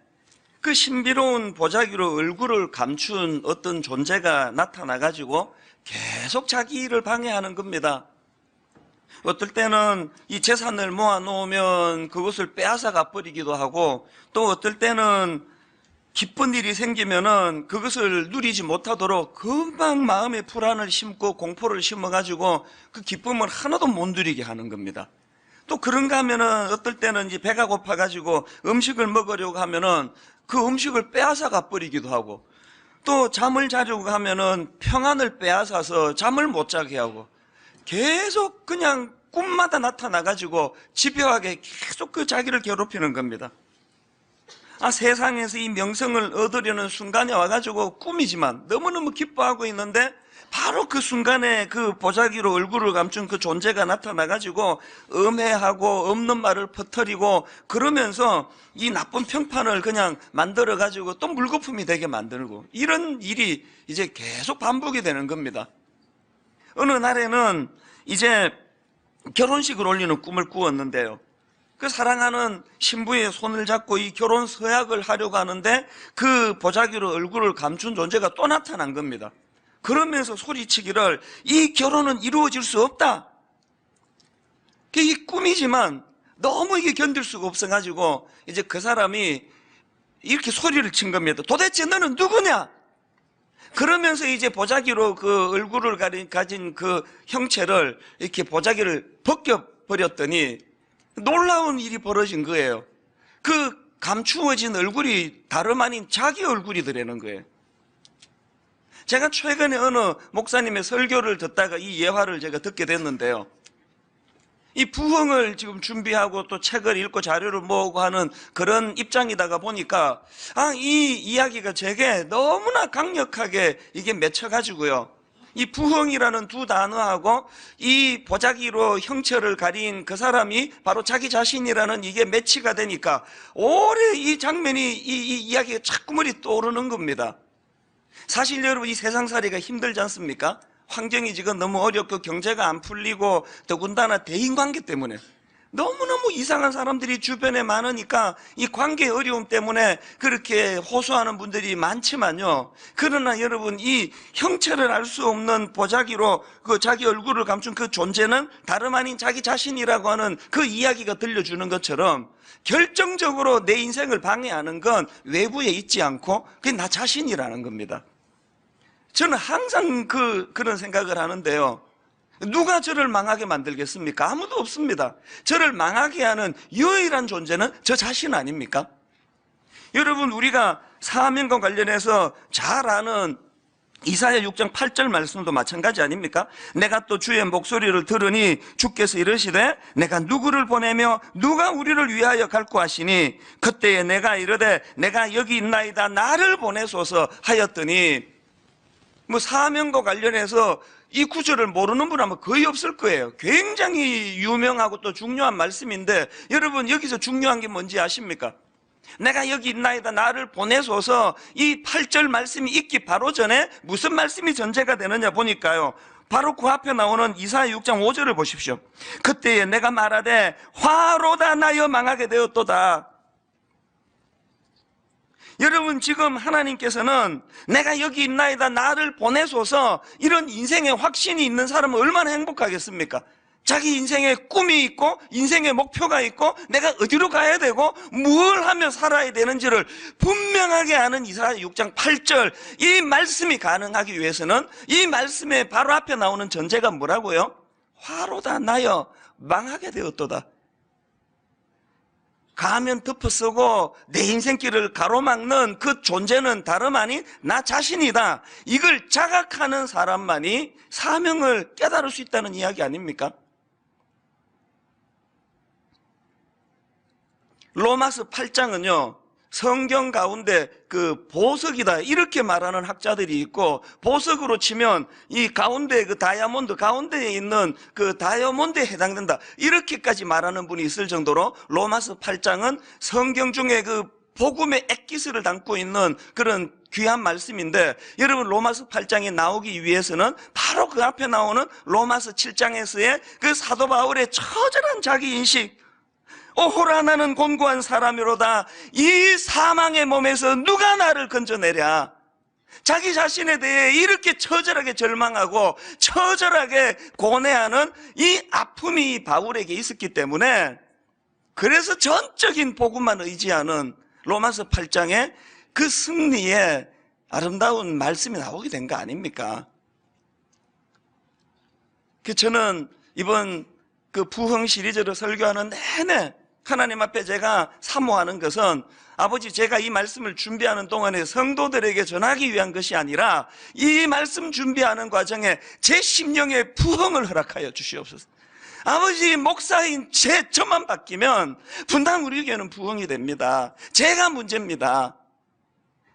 그 신비로운 보자기로 얼굴을 감춘 어떤 존재가 나타나가지고 계속 자기 일을 방해하는 겁니다. 어떨 때는 이 재산을 모아놓으면 그것을 빼앗아 가버리기도 하고, 또 어떨 때는 기쁜 일이 생기면은 그것을 누리지 못하도록 금방 마음에 불안을 심고 공포를 심어가지고 그 기쁨을 하나도 못 누리게 하는 겁니다. 또 그런가 하면은 어떨 때는 이제 배가 고파가지고 음식을 먹으려고 하면은 그 음식을 빼앗아 가버리기도 하고, 또 잠을 자려고 하면은 평안을 빼앗아서 잠을 못 자게 하고, 계속 그냥 꿈마다 나타나가지고 집요하게 계속 그 자기를 괴롭히는 겁니다. 세상에서 이 명성을 얻으려는 순간에 와가지고 꿈이지만 너무너무 기뻐하고 있는데 바로 그 순간에 그 보자기로 얼굴을 감춘 그 존재가 나타나가지고 음해하고 없는 말을 퍼뜨리고 그러면서 이 나쁜 평판을 그냥 만들어가지고 또 물거품이 되게 만들고, 이런 일이 이제 계속 반복이 되는 겁니다. 어느 날에는 이제 결혼식을 올리는 꿈을 꾸었는데요. 그 사랑하는 신부의 손을 잡고 이 결혼 서약을 하려고 하는데 그 보자기로 얼굴을 감춘 존재가 또 나타난 겁니다. 그러면서 소리치기를, 이 결혼은 이루어질 수 없다. 이 꿈이지만 너무 이게 견딜 수가 없어가지고 이제 그 사람이 이렇게 소리를 친 겁니다. 도대체 너는 누구냐? 그러면서 이제 보자기로 그 얼굴을 가진 그 형체를 이렇게 보자기를 벗겨버렸더니 놀라운 일이 벌어진 거예요. 그 감추어진 얼굴이 다름 아닌 자기 얼굴이더라는 거예요. 제가 최근에 어느 목사님의 설교를 듣다가 이 예화를 제가 듣게 됐는데요. 이 부흥을 지금 준비하고 또 책을 읽고 자료를 모으고 하는 그런 입장이다가 보니까 이 이야기가 제게 너무나 강력하게 이게 맺혀가지고요. 이 부흥이라는 두 단어하고 이 보자기로 형체를 가린 그 사람이 바로 자기 자신이라는 이게 매치가 되니까 오래 이 장면이 이 이야기가 자꾸 머리 떠오르는 겁니다. 사실 여러분, 이 세상살이가 힘들지 않습니까? 환경이 지금 너무 어렵고 경제가 안 풀리고 더군다나 대인관계 때문에 너무너무 이상한 사람들이 주변에 많으니까 이 관계의 어려움 때문에 그렇게 호소하는 분들이 많지만요. 그러나 여러분, 이 형체를 알 수 없는 보자기로 그 자기 얼굴을 감춘 그 존재는 다름 아닌 자기 자신이라고 하는 그 이야기가 들려주는 것처럼 결정적으로 내 인생을 방해하는 건 외부에 있지 않고 그게 나 자신이라는 겁니다. 저는 항상 그런 생각을 하는데요. 누가 저를 망하게 만들겠습니까? 아무도 없습니다. 저를 망하게 하는 유일한 존재는 저 자신 아닙니까? 여러분, 우리가 사명과 관련해서 잘 아는 이사야 6장 8절 말씀도 마찬가지 아닙니까? 내가 또 주의 목소리를 들으니 주께서 이르시되 내가 누구를 보내며 누가 우리를 위하여 갈고 하시니 그때에 내가 이르되 내가 여기 있나이다 나를 보내소서 하였더니, 사명과 관련해서 이 구절을 모르는 분 아마 거의 없을 거예요. 굉장히 유명하고 또 중요한 말씀인데, 여러분 여기서 중요한 게 뭔지 아십니까? 내가 여기 있나이다 나를 보내소서, 이 8절 말씀이 있기 바로 전에 무슨 말씀이 전제가 되느냐 보니까요, 바로 그 앞에 나오는 이사야 6장 5절을 보십시오. 그때에 내가 말하되 화로다 나여 망하게 되었도다. 여러분, 지금 하나님께서는 내가 여기 있나이다 나를 보내소서, 이런 인생의 확신이 있는 사람은 얼마나 행복하겠습니까? 자기 인생에 꿈이 있고 인생의 목표가 있고 내가 어디로 가야 되고 뭘 하며 살아야 되는지를 분명하게 아는 이사야 6장 8절, 이 말씀이 가능하기 위해서는 이 말씀의 바로 앞에 나오는 전제가 뭐라고요? 화로다 나여 망하게 되었도다. 가면 덮어쓰고 내 인생길을 가로막는 그 존재는 다름 아닌 나 자신이다. 이걸 자각하는 사람만이 사명을 깨달을 수 있다는 이야기 아닙니까? 로마서 8장은요 성경 가운데 그 보석이다 이렇게 말하는 학자들이 있고, 보석으로 치면 이 가운데 그 다이아몬드 가운데에 있는 그 다이아몬드에 해당된다 이렇게까지 말하는 분이 있을 정도로 로마서 8장은 성경 중에 그 복음의 액기스를 담고 있는 그런 귀한 말씀인데, 여러분 로마서 8장에 나오기 위해서는 바로 그 앞에 나오는 로마서 7장에서의 그 사도 바울의 처절한 자기인식, 오호라 나는 곤고한 사람이로다, 이 사망의 몸에서 누가 나를 건져내랴. 자기 자신에 대해 이렇게 처절하게 절망하고 처절하게 고뇌하는 이 아픔이 바울에게 있었기 때문에, 그래서 전적인 복음만 의지하는 로마서 8장에 그 승리의 아름다운 말씀이 나오게 된 거 아닙니까? 저는 이번 그 부흥 시리즈를 설교하는 내내 하나님 앞에 제가 사모하는 것은, 아버지, 제가 이 말씀을 준비하는 동안에 성도들에게 전하기 위한 것이 아니라 이 말씀 준비하는 과정에 제 심령의 부흥을 허락하여 주시옵소서. 아버지, 목사인 저만 바뀌면 분당 우리 교회는 부흥이 됩니다. 제가 문제입니다.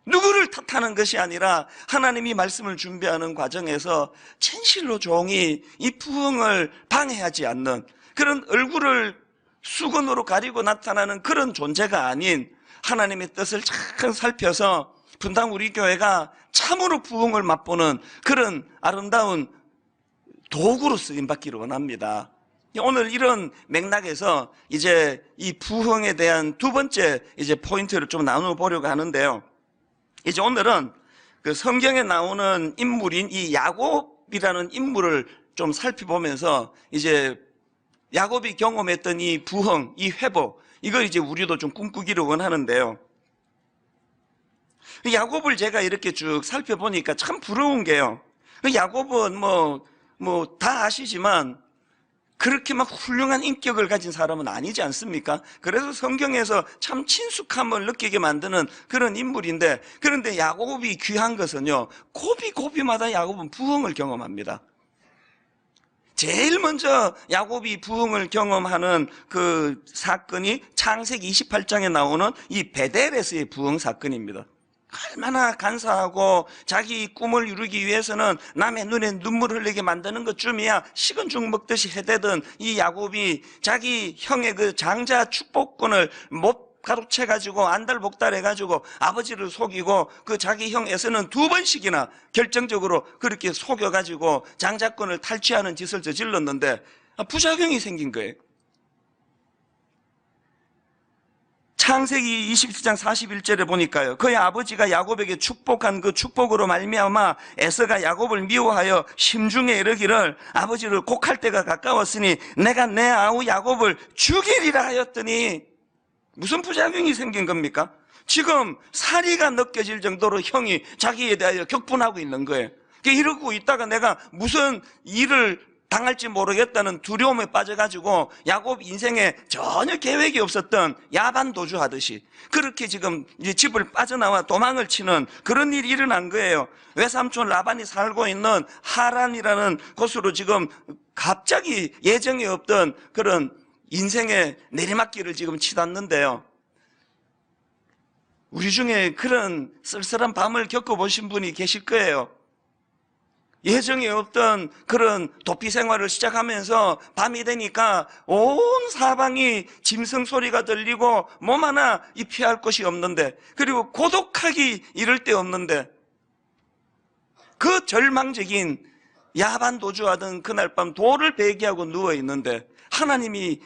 누구를 탓하는 것이 아니라 하나님이 말씀을 준비하는 과정에서 진실로 종이 이 부흥을 방해하지 않는, 그런 얼굴을 수건으로 가리고 나타나는 그런 존재가 아닌 하나님의 뜻을 잘 살펴서 분당 우리 교회가 참으로 부흥을 맛보는 그런 아름다운 도구로 쓰임받기를 원합니다. 오늘 이런 맥락에서 이제 이 부흥에 대한 두 번째 이제 포인트를 좀 나누어 보려고 하는데요. 이제 오늘은 그 성경에 나오는 인물인 이 야곱이라는 인물을 좀 살펴보면서 이제 야곱이 경험했던 이 부흥, 이 회복, 이걸 이제 우리도 좀 꿈꾸기를 원하는데요. 야곱을 제가 이렇게 쭉 살펴보니까 참 부러운 게요. 야곱은 뭐 다 아시지만 그렇게 막 훌륭한 인격을 가진 사람은 아니지 않습니까? 그래서 성경에서 참 친숙함을 느끼게 만드는 그런 인물인데, 그런데 야곱이 귀한 것은요, 고비고비마다 야곱은 부흥을 경험합니다. 제일 먼저 야곱이 부흥을 경험하는 그 사건이 창세기 28장에 나오는 이 베델에서의 부흥 사건입니다. 얼마나 간사하고 자기 꿈을 이루기 위해서는 남의 눈에 눈물 흘리게 만드는 것쯤이야 식은 죽 먹듯이 해대던 이 야곱이 자기 형의 그 장자 축복권을 못 가로채가지고 안달복달해가지고 아버지를 속이고 그 자기 형 에서는 두 번씩이나 결정적으로 그렇게 속여가지고 장자권을 탈취하는 짓을 저질렀는데 부작용이 생긴 거예요. 창세기 27장 41절에 보니까요, 그의 아버지가 야곱에게 축복한 그 축복으로 말미암아 에서가 야곱을 미워하여 심중에 이르기를, 아버지를 곡할 때가 가까웠으니 내가 내 아우 야곱을 죽이리라 하였더니, 무슨 부작용이 생긴 겁니까? 지금 사리가 느껴질 정도로 형이 자기에 대하여 격분하고 있는 거예요. 이러고 있다가 내가 무슨 일을 당할지 모르겠다는 두려움에 빠져가지고 야곱 인생에 전혀 계획이 없었던 야반도주 하듯이 그렇게 지금 이제 집을 빠져나와 도망을 치는 그런 일이 일어난 거예요. 외삼촌 라반이 살고 있는 하란이라는 곳으로 지금 갑자기 예정에 없던 그런 인생의 내리막길을 지금 치닫는데요. 우리 중에 그런 쓸쓸한 밤을 겪어보신 분이 계실 거예요. 예정에 없던 그런 도피 생활을 시작하면서 밤이 되니까 온 사방이 짐승 소리가 들리고 몸 하나 피할 곳이 없는데, 그리고 고독하기 이를 데 없는데, 그 절망적인 야반도주하던 그날 밤 돌을 베개하고 누워있는데 하나님이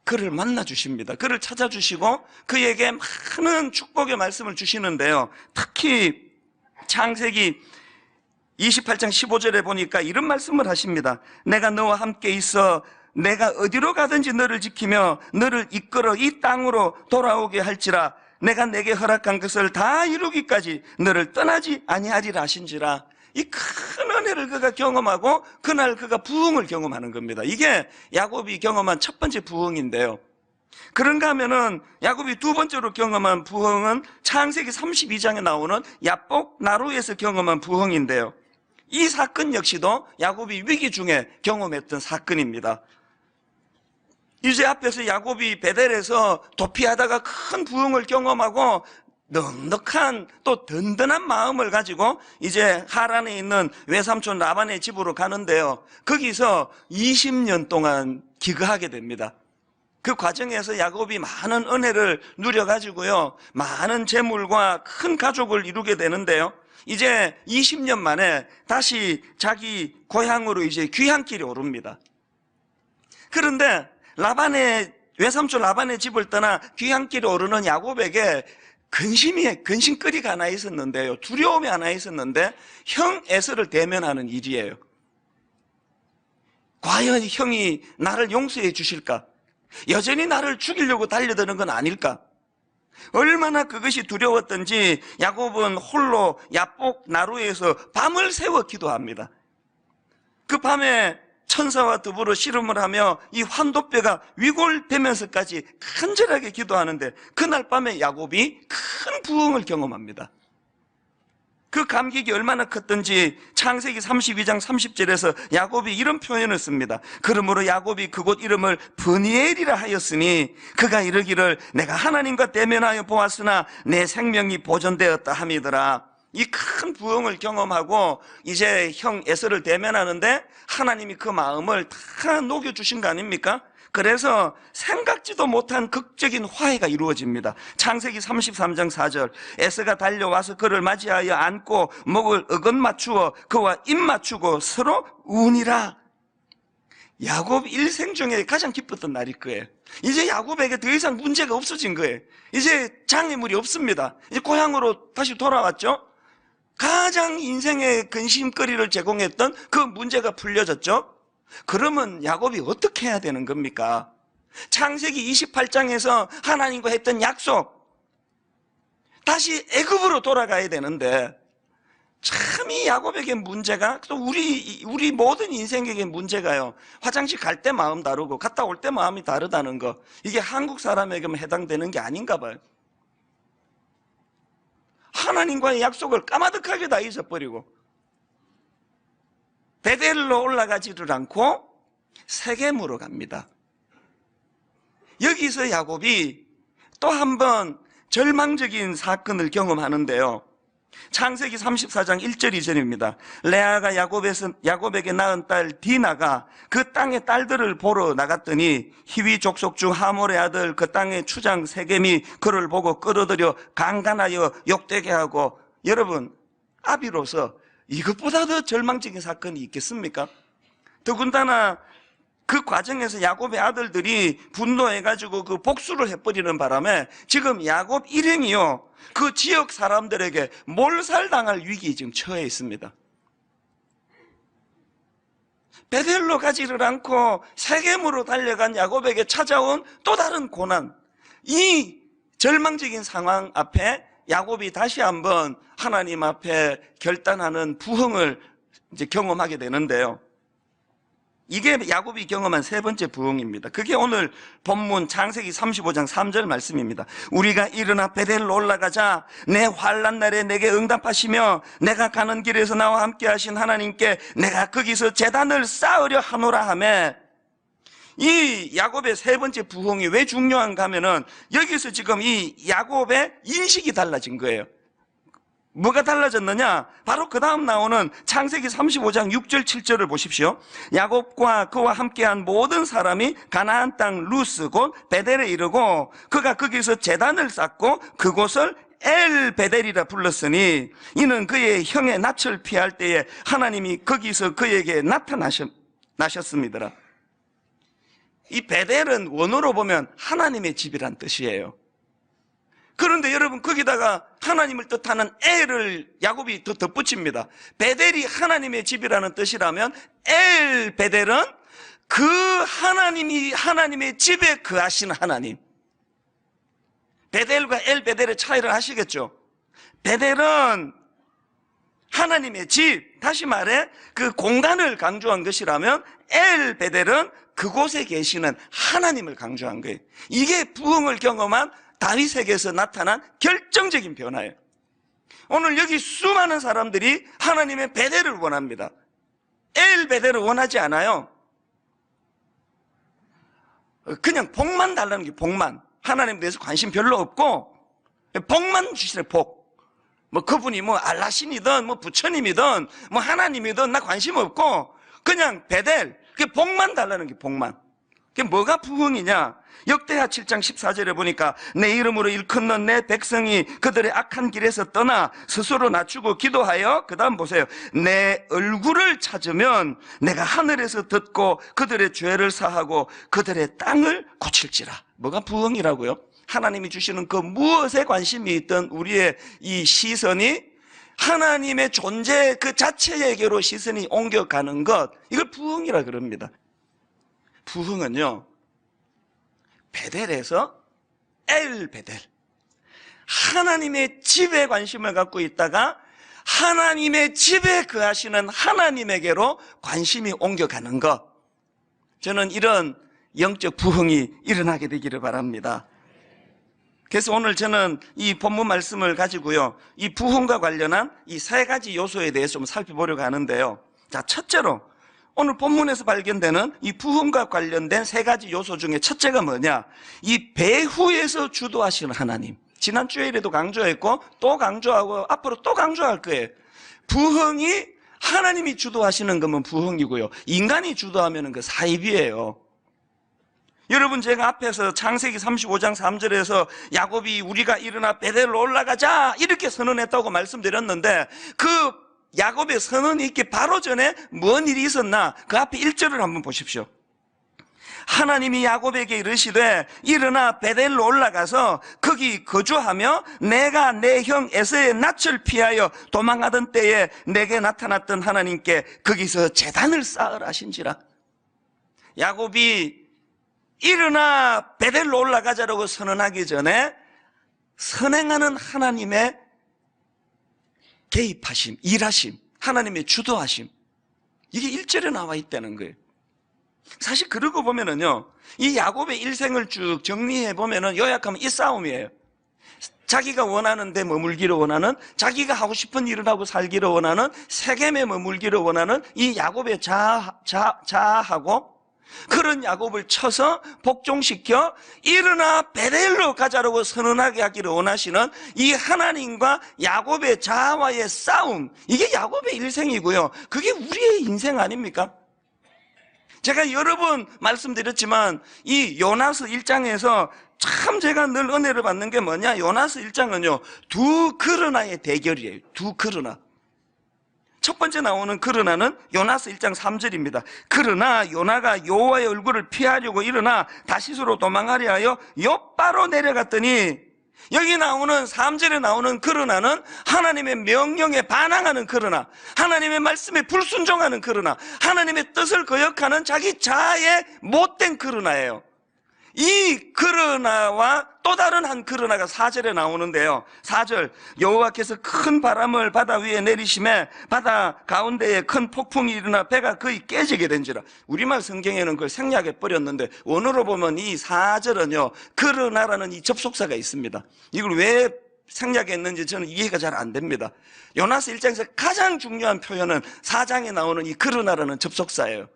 그를 만나주십니다. 그를 찾아주시고 그에게 많은 축복의 말씀을 주시는데요. 특히 창세기 28장 15절에 보니까 이런 말씀을 하십니다. 내가 너와 함께 있어 내가 어디로 가든지 너를 지키며 너를 이끌어 이 땅으로 돌아오게 할지라. 내가 내게 허락한 것을 다 이루기까지 너를 떠나지 아니하리라 하신지라. 이 큰 은혜를 그가 경험하고 그날 그가 부흥을 경험하는 겁니다. 이게 야곱이 경험한 첫 번째 부흥인데요. 그런가 하면은 야곱이 두 번째로 경험한 부흥은 창세기 32장에 나오는 야복 나루에서 경험한 부흥인데요. 이 사건 역시도 야곱이 위기 중에 경험했던 사건입니다. 이제 앞에서 야곱이 베델에서 도피하다가 큰 부흥을 경험하고 넉넉한 또 든든한 마음을 가지고 이제 하란에 있는 외삼촌 라반의 집으로 가는데요. 거기서 20년 동안 기거하게 됩니다. 그 과정에서 야곱이 많은 은혜를 누려가지고요, 많은 재물과 큰 가족을 이루게 되는데요, 이제 20년 만에 다시 자기 고향으로 이제 귀향길에 오릅니다. 그런데 외삼촌 라반의 집을 떠나 귀향길에 오르는 야곱에게 근심거리가 하나 있었는데요, 두려움이 하나 있었는데, 형 에서를 대면하는 일이에요. 과연 형이 나를 용서해 주실까? 여전히 나를 죽이려고 달려드는 건 아닐까? 얼마나 그것이 두려웠던지 야곱은 홀로 야복 나루에서 밤을 새워 기도합니다. 그 밤에 천사와 더불어 씨름을 하며 이 환도뼈가 위골되면서까지 간절하게 기도하는데, 그날 밤에 야곱이 큰 부흥을 경험합니다. 그 감격이 얼마나 컸던지 창세기 32장 30절에서 야곱이 이런 표현을 씁니다. 그러므로 야곱이 그곳 이름을 브니엘이라 하였으니 그가 이르기를 내가 하나님과 대면하여 보았으나 내 생명이 보존되었다 함이더라. 이 큰 부흥을 경험하고 이제 형 에서를 대면하는데 하나님이 그 마음을 다 녹여주신 거 아닙니까? 그래서 생각지도 못한 극적인 화해가 이루어집니다. 창세기 33장 4절, 에서가 달려와서 그를 맞이하여 안고 목을 어긋 맞추어 그와 입 맞추고 서로 우니라. 야곱 일생 중에 가장 기뻤던 날일 거예요. 이제 야곱에게 더 이상 문제가 없어진 거예요. 이제 장애물이 없습니다. 이제 고향으로 다시 돌아왔죠. 가장 인생의 근심거리를 제공했던 그 문제가 풀려졌죠. 그러면 야곱이 어떻게 해야 되는 겁니까? 창세기 28장에서 하나님과 했던 약속, 다시 애굽으로 돌아가야 되는데, 참 이 야곱에게 문제가, 또 우리 모든 인생에게 문제가요, 화장실 갈 때 마음 다르고 갔다 올 때 마음이 다르다는 거, 이게 한국 사람에게만 해당되는 게 아닌가 봐요. 하나님과의 약속을 까마득하게 다 잊어버리고 베델로 올라가지를 않고 세겜으로 갑니다. 여기서 야곱이 또 한 번 절망적인 사건을 경험하는데요, 창세기 34장 1절 2절입니다. 레아가 야곱에게 낳은 딸 디나가 그 땅의 딸들을 보러 나갔더니 히위 족속 중 하몰의 아들 그 땅의 추장 세겜이 그를 보고 끌어들여 강간하여 욕되게 하고. 여러분, 아비로서 이것보다 더 절망적인 사건이 있겠습니까? 더군다나 그 과정에서 야곱의 아들들이 분노해가지고 그 복수를 해버리는 바람에 지금 야곱 일행이요, 그 지역 사람들에게 몰살당할 위기에 지금 처해 있습니다. 베델로 가지를 않고 세겜으로 달려간 야곱에게 찾아온 또 다른 고난, 이 절망적인 상황 앞에 야곱이 다시 한번 하나님 앞에 결단하는 부흥을 이제 경험하게 되는데요, 이게 야곱이 경험한 세 번째 부흥입니다. 그게 오늘 본문 창세기 35장 3절 말씀입니다. 우리가 일어나 베델로 올라가자 내 환난 날에 내게 응답하시며 내가 가는 길에서 나와 함께 하신 하나님께 내가 거기서 제단을 쌓으려 하노라 하며. 이 야곱의 세 번째 부흥이 왜 중요한가 하면은 여기서 지금 이 야곱의 인식이 달라진 거예요. 뭐가 달라졌느냐? 바로 그 다음 나오는 창세기 35장 6절 7절을 보십시오. 야곱과 그와 함께한 모든 사람이 가나안 땅 루스 곧 베델에 이르고 그가 거기서 제단을 쌓고 그곳을 엘 베델이라 불렀으니 이는 그의 형의 낯을 피할 때에 하나님이 거기서 그에게 나타나셨습니다. 이 베델은 원어로 보면 하나님의 집이란 뜻이에요. 그런데 여러분, 거기다가 하나님을 뜻하는 엘을 야곱이 더 덧붙입니다. 베델이 하나님의 집이라는 뜻이라면 엘 베델은 그 하나님이 하나님의 집에 거하시는 하나님. 베델과 엘 베델의 차이를 아시겠죠? 베델은 하나님의 집, 다시 말해 그 공간을 강조한 것이라면 엘 베델은 그곳에 계시는 하나님을 강조한 거예요. 이게 부흥을 경험한 다윗에게서 나타난 결정적인 변화예요. 오늘 여기 수많은 사람들이 하나님의 베델을 원합니다. 엘 베델을 원하지 않아요. 그냥 복만 달라는 게, 복만. 하나님에 대해서 관심 별로 없고 복만 주시래, 복. 뭐 그분이 뭐 알라신이든 뭐 부처님이든 뭐 하나님이든 나 관심 없고 그냥 베델, 그 복만 달라는 게, 복만. 그게 뭐가 부흥이냐? 역대하 7장 14절에 보니까 내 이름으로 일컫는 내 백성이 그들의 악한 길에서 떠나 스스로 낮추고 기도하여, 그 다음 보세요, 내 얼굴을 찾으면 내가 하늘에서 듣고 그들의 죄를 사하고 그들의 땅을 고칠지라. 뭐가 부흥이라고요? 하나님이 주시는 그 무엇에 관심이 있던 우리의 이 시선이 하나님의 존재 그 자체에게로 시선이 옮겨가는 것, 이걸 부흥이라 그럽니다. 부흥은요, 베델에서 엘 베델, 하나님의 집에 관심을 갖고 있다가 하나님의 집에 거하시는 하나님에게로 관심이 옮겨가는 것, 저는 이런 영적 부흥이 일어나게 되기를 바랍니다. 그래서 오늘 저는 이 본문 말씀을 가지고요, 이 부흥과 관련한 이 세 가지 요소에 대해서 좀 살펴보려고 하는데요. 자, 첫째로 오늘 본문에서 발견되는 이 부흥과 관련된 세 가지 요소 중에 첫째가 뭐냐? 이 배후에서 주도하시는 하나님. 지난 주일에도 강조했고 또 강조하고 앞으로 또 강조할 거예요. 부흥이 하나님이 주도하시는 거면 부흥이고요, 인간이 주도하면 그 사입이에요. 여러분, 제가 앞에서 창세기 35장 3절에서 야곱이 우리가 일어나 베델로 올라가자 이렇게 선언했다고 말씀드렸는데, 그 야곱의 선언이 있기 바로 전에 뭔 일이 있었나? 그 앞에 1절을 한번 보십시오. 하나님이 야곱에게 이르시되 일어나 베델로 올라가서 거기 거주하며 내가 내 형 에서의 낯을 피하여 도망하던 때에 내게 나타났던 하나님께 거기서 제단을 쌓으라 하신지라. 야곱이 일어나 베델로 올라가자라고 선언하기 전에 선행하는 하나님의 개입하심, 일하심, 하나님의 주도하심, 이게 1절에 나와 있다는 거예요. 사실 그러고 보면은요, 이 야곱의 일생을 쭉 정리해 보면은 요약하면 이 싸움이에요. 자기가 원하는 데 머물기를 원하는, 자기가 하고 싶은 일을 하고 살기를 원하는, 세겜에 머물기를 원하는 이 야곱의 자아하고, 그런 야곱을 쳐서 복종시켜 일어나 베델로 가자라고 선언하게 하기를 원하시는 이 하나님과 야곱의 자아와의 싸움, 이게 야곱의 일생이고요, 그게 우리의 인생 아닙니까? 제가 여러 번 말씀드렸지만 이 요나서 1장에서 참 제가 늘 은혜를 받는 게 뭐냐, 요나서 1장은요 두 그러나의 대결이에요. 두 그러나. 첫 번째 나오는 그러나는 요나서 1장 3절입니다. 그러나 요나가 여호와의 얼굴을 피하려고 일어나 다시스로 도망하려 하여 욥바로 내려갔더니, 여기 나오는 3절에 나오는 그러나는 하나님의 명령에 반항하는 그러나, 하나님의 말씀에 불순종하는 그러나, 하나님의 뜻을 거역하는 자기 자아의 못된 그러나예요. 이 그러나와 또 다른 한 그러나가 4절에 나오는데요. 4절, 여호와께서 큰 바람을 바다 위에 내리심에 바다 가운데에 큰 폭풍이 일어나 배가 거의 깨지게 된지라. 우리말 성경에는 그걸 생략해 버렸는데 원어로 보면 이 4절은요 그러나라는 이 접속사가 있습니다. 이걸 왜 생략했는지 저는 이해가 잘 안 됩니다. 요나서 1장에서 가장 중요한 표현은 4장에 나오는 이 그러나라는 접속사예요.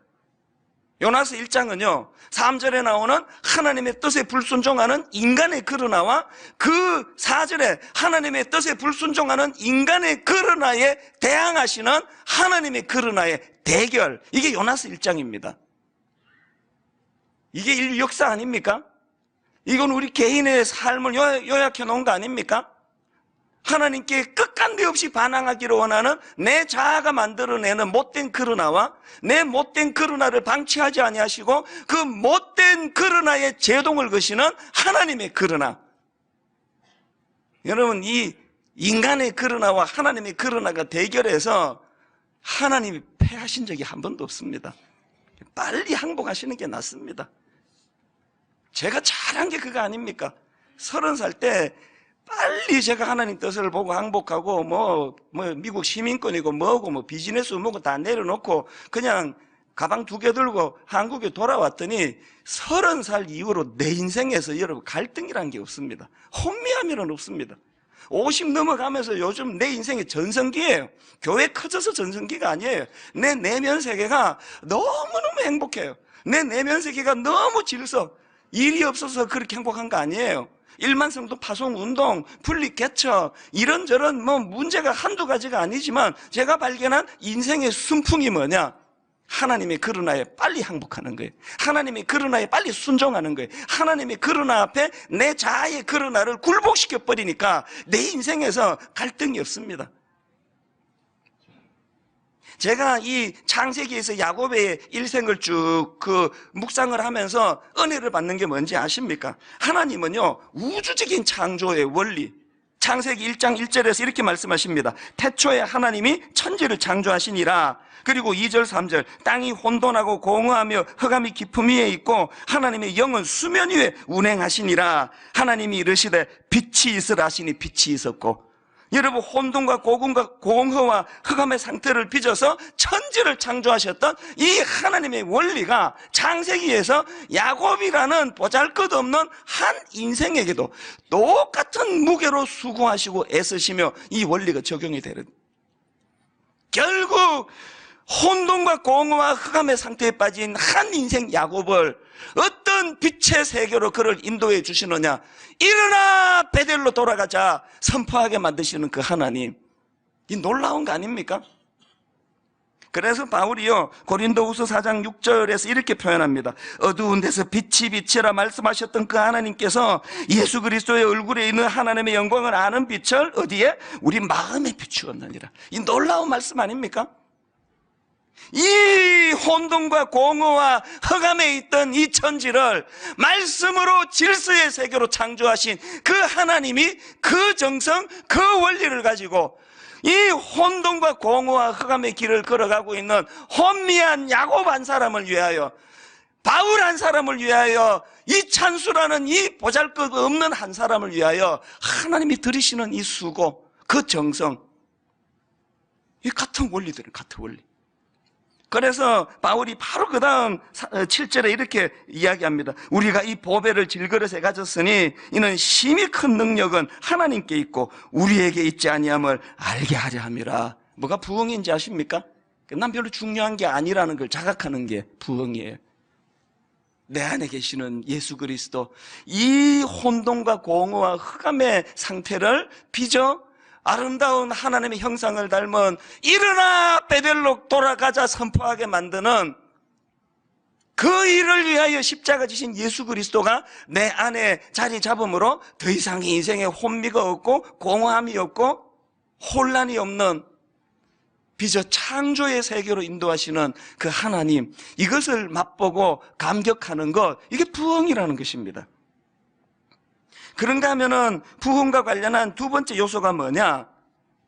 요나서 1장은요 3절에 나오는 하나님의 뜻에 불순종하는 인간의 그러나와 그 4절에 하나님의 뜻에 불순종하는 인간의 그러나에 대항하시는 하나님의 그러나의 대결, 이게 요나서 1장입니다. 이게 인류 역사 아닙니까? 이건 우리 개인의 삶을 요약해 놓은 거 아닙니까? 하나님께 끝간데 없이 반항하기를 원하는 내 자아가 만들어내는 못된 그러나와 내 못된 그러나를 방치하지 아니하시고 그 못된 그러나의 제동을 거시는 하나님의 그러나. 여러분, 이 인간의 그러나와 하나님의 그러나가 대결해서 하나님이 패하신 적이 한 번도 없습니다. 빨리 항복하시는 게 낫습니다. 제가 잘한 게 그거 아닙니까? 30살 때 빨리 제가 하나님 뜻을 보고 항복하고 미국 시민권이고 뭐고 비즈니스 뭐고 다 내려놓고 그냥 가방 2개 들고 한국에 돌아왔더니 30살 이후로 내 인생에서 여러분 갈등이라는 게 없습니다. 혼미함이란 없습니다. 50 넘어가면서 요즘 내 인생의 전성기예요. 교회 커져서 전성기가 아니에요. 내 내면 세계가 너무너무 행복해요. 내 내면 세계가 너무 질서, 일이 없어서 그렇게 행복한 거 아니에요. 일만성도 파송 운동, 분리 개척, 이런저런 문제가 한두 가지가 아니지만 제가 발견한 인생의 순풍이 뭐냐? 하나님의 그러나에 빨리 항복하는 거예요. 하나님의 그러나에 빨리 순종하는 거예요. 하나님의 그러나 앞에 내 자아의 그러나를 굴복시켜 버리니까 내 인생에서 갈등이 없습니다. 제가 이 창세기에서 야곱의 일생을 쭉 묵상을 하면서 은혜를 받는 게 뭔지 아십니까? 하나님은요, 우주적인 창조의 원리, 창세기 1장 1절에서 이렇게 말씀하십니다. 태초에 하나님이 천지를 창조하시니라. 그리고 2절 3절, 땅이 혼돈하고 공허하며 흑암이 깊음 위에 있고 하나님의 영은 수면 위에 운행하시니라. 하나님이 이르시되 빛이 있으라 하시니 빛이 있었고. 여러분, 혼돈과 공허와 흑암의 상태를 빚어서 천지를 창조하셨던 이 하나님의 원리가 창세기에서 야곱이라는 보잘것없는 한 인생에게도 똑같은 무게로 수고하시고 애쓰시며 이 원리가 적용이 되는, 결국 혼돈과 공허와 흑암의 상태에 빠진 한 인생 야곱을 어떤 빛의 세계로 그를 인도해 주시느냐, 일어나 베델로 돌아가자 선포하게 만드시는 그 하나님, 이 놀라운 거 아닙니까? 그래서 바울이요, 고린도후서 4장 6절에서 이렇게 표현합니다. 어두운 데서 빛이 빛이라 말씀하셨던 그 하나님께서 예수 그리스도의 얼굴에 있는 하나님의 영광을 아는 빛을 어디에? 우리 마음에 비추었느니라. 이 놀라운 말씀 아닙니까? 이 혼돈과 공허와 흑암에 있던 이 천지를 말씀으로 질서의 세계로 창조하신 그 하나님이 그 정성, 그 원리를 가지고 이 혼돈과 공허와 흑암의 길을 걸어가고 있는 혼미한 야곱 한 사람을 위하여, 바울 한 사람을 위하여, 이 찬수라는 이 보잘것 없는 한 사람을 위하여 하나님이 들이시는 이 수고, 그 정성, 이 같은 원리들은 같은 원리. 그래서 바울이 바로 그 다음 7절에 이렇게 이야기합니다. 우리가 이 보배를 질그릇에 가졌으니 이는 심히 큰 능력은 하나님께 있고 우리에게 있지 아니함을 알게 하려 함이라. 뭐가 부흥인지 아십니까? 난 별로 중요한 게 아니라는 걸 자각하는 게 부흥이에요. 내 안에 계시는 예수 그리스도, 이 혼돈과 공허와 흑암의 상태를 빚어 아름다운 하나님의 형상을 닮은 일어나 베델로 돌아가자 선포하게 만드는 그 일을 위하여 십자가 지신 예수 그리스도가 내 안에 자리 잡음으로 더 이상 인생에 혼미가 없고 공허함이 없고 혼란이 없는 빚어 창조의 세계로 인도하시는 그 하나님, 이것을 맛보고 감격하는 것, 이게 부흥이라는 것입니다. 그런가 하면은 부흥과 관련한 두 번째 요소가 뭐냐?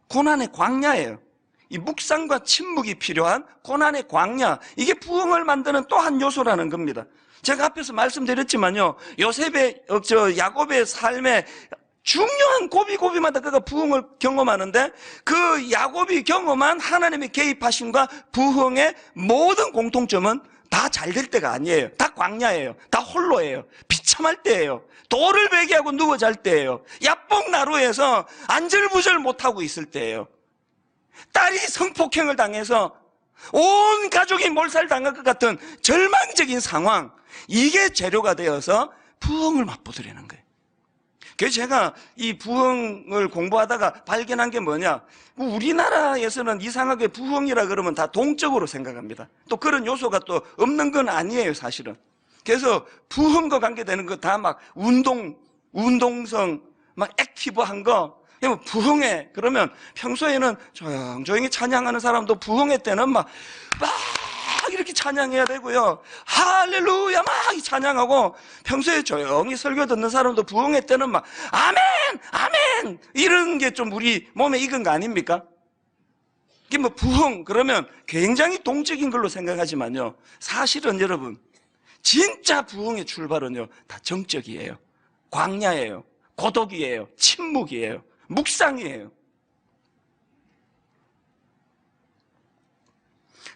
고난의 광야예요. 이 묵상과 침묵이 필요한 고난의 광야, 이게 부흥을 만드는 또 한 요소라는 겁니다. 제가 앞에서 말씀드렸지만요, 야곱의 삶에 중요한 고비고비마다 그가 부흥을 경험하는데, 그 야곱이 경험한 하나님의 개입하심과 부흥의 모든 공통점은 다 잘 될 때가 아니에요. 다 광야예요. 다 홀로예요. 비참할 때예요. 돌을 베개하고 누워 잘 때예요. 야뽕나루에서 안절부절 못하고 있을 때예요. 딸이 성폭행을 당해서 온 가족이 몰살당할 것 같은 절망적인 상황, 이게 재료가 되어서 부흥을 맛보더라는 거예요. 그래서 제가 이 부흥을 공부하다가 발견한 게 뭐냐, 우리나라에서는 이상하게 부흥이라 그러면 다 동적으로 생각합니다. 또 그런 요소가 또 없는 건 아니에요, 사실은. 그래서 부흥과 관계되는 거 다 막 운동성, 막 액티브한 거, 부흥회 그러면 평소에는 조용히 찬양하는 사람도 부흥회 때는 막 이렇게 찬양해야 되고요, 할렐루야 막 찬양하고, 평소에 조용히 설교 듣는 사람도 부흥회 때는 막 아멘 아멘 이런 게 좀 우리 몸에 익은 거 아닙니까? 이게 뭐 부흥 그러면 굉장히 동적인 걸로 생각하지만요, 사실은 여러분, 진짜 부흥의 출발은요 다 정적이에요. 광야예요. 고독이에요. 침묵이에요. 묵상이에요.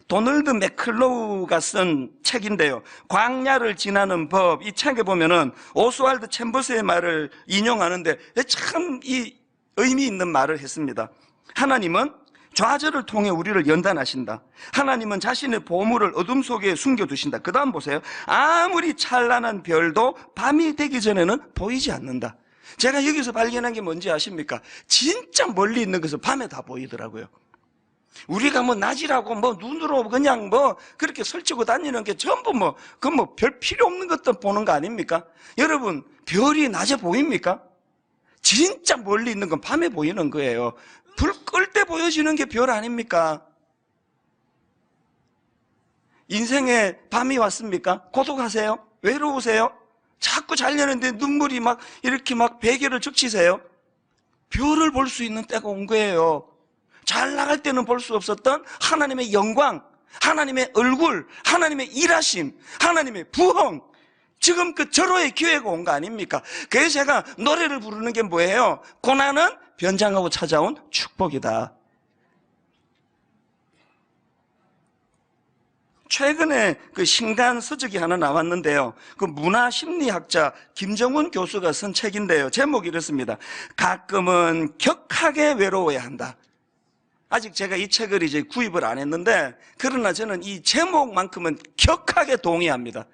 도널드 맥클로우가 쓴 책인데요, 광야를 지나는 법, 이 책에 보면은 오스왈드 챔버스의 말을 인용하는데 참 이 의미 있는 말을 했습니다. 하나님은 좌절을 통해 우리를 연단하신다. 하나님은 자신의 보물을 어둠 속에 숨겨두신다. 그 다음 보세요. 아무리 찬란한 별도 밤이 되기 전에는 보이지 않는다. 제가 여기서 발견한 게 뭔지 아십니까? 진짜 멀리 있는 것은 밤에 다 보이더라고요. 우리가 뭐 낮이라고 뭐 눈으로 그냥 뭐 그렇게 설치고 다니는 게 전부 뭐 그 뭐 별 필요 없는 것들 보는 거 아닙니까? 여러분, 별이 낮에 보입니까? 진짜 멀리 있는 건 밤에 보이는 거예요. 불 끌 때 보여지는 게 별 아닙니까? 인생에 밤이 왔습니까? 고독하세요? 외로우세요? 자꾸 자려는데 눈물이 막 이렇게 막 베개를 적시세요? 별을 볼 수 있는 때가 온 거예요. 잘 나갈 때는 볼 수 없었던 하나님의 영광, 하나님의 얼굴, 하나님의 일하심, 하나님의 부흥, 지금 그 절호의 기회가 온 거 아닙니까? 그래서 제가 노래를 부르는 게 뭐예요? 고난은 변장하고 찾아온 축복이다. 최근에 그 신간 서적이 하나 나왔는데요. 그 문화심리학자 김정훈 교수가 쓴 책인데요. 제목이 이렇습니다. 가끔은 격하게 외로워야 한다. 아직 제가 이 책을 이제 구입을 안 했는데, 그러나 저는 이 제목만큼은 격하게 동의합니다.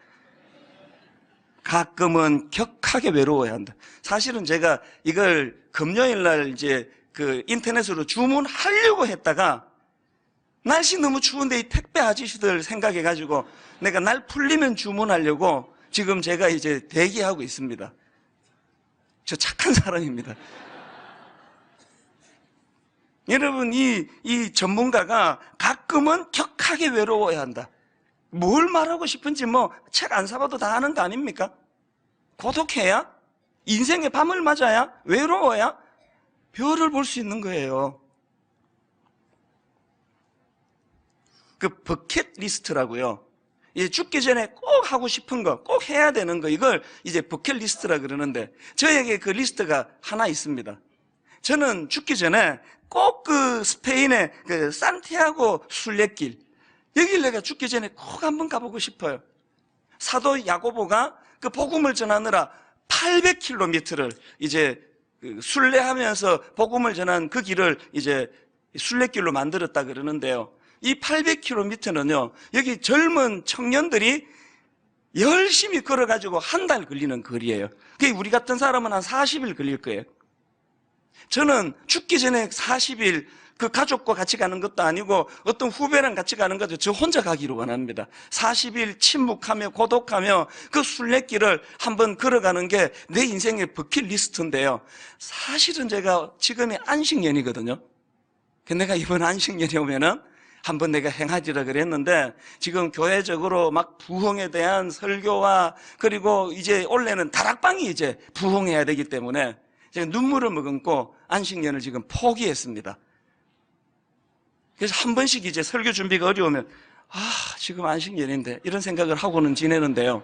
가끔은 격하게 외로워야 한다. 사실은 제가 이걸 금요일 날 이제 그 인터넷으로 주문하려고 했다가 날씨 너무 추운데 이 택배 아저씨들 생각해가지고 내가 날 풀리면 주문하려고 지금 제가 이제 대기하고 있습니다. 저 착한 사람입니다. 여러분, 이 전문가가 가끔은 격하게 외로워야 한다. 뭘 말하고 싶은지 뭐 책 안 사봐도 다 아는 거 아닙니까? 고독해야? 인생의 밤을 맞아야? 외로워야? 별을 볼 수 있는 거예요. 그 버킷리스트라고요. 이제 죽기 전에 꼭 하고 싶은 거, 꼭 해야 되는 거, 이걸 이제 버킷리스트라 그러는데, 저에게 그 리스트가 하나 있습니다. 저는 죽기 전에 꼭 그 스페인의 그 산티아고 순례길, 여길 내가 죽기 전에 꼭 한번 가보고 싶어요. 사도 야고보가 그 복음을 전하느라 800km를 이제 순례하면서 복음을 전한 그 길을 이제 순례길로 만들었다 그러는데요. 이 800km는요, 여기 젊은 청년들이 열심히 걸어가지고 한 달 걸리는 거리예요. 그게 우리 같은 사람은 한 40일 걸릴 거예요. 저는 죽기 전에 40일 그 가족과 같이 가는 것도 아니고 어떤 후배랑 같이 가는 것도 저 혼자 가기를 원합니다. 40일 침묵하며 고독하며 그 순례길을 한번 걸어가는 게 내 인생의 버킷리스트인데요. 사실은 제가 지금이 안식년이거든요. 내가 이번 안식년이 오면은 한번 내가 행하리라 그랬는데, 지금 교회적으로 막 부흥에 대한 설교와 그리고 이제 올해는 다락방이 이제 부흥해야 되기 때문에 제가 눈물을 머금고 안식년을 지금 포기했습니다. 그래서 한 번씩 이제 설교 준비가 어려우면 지금 안식년인데 이런 생각을 하고는 지내는데요.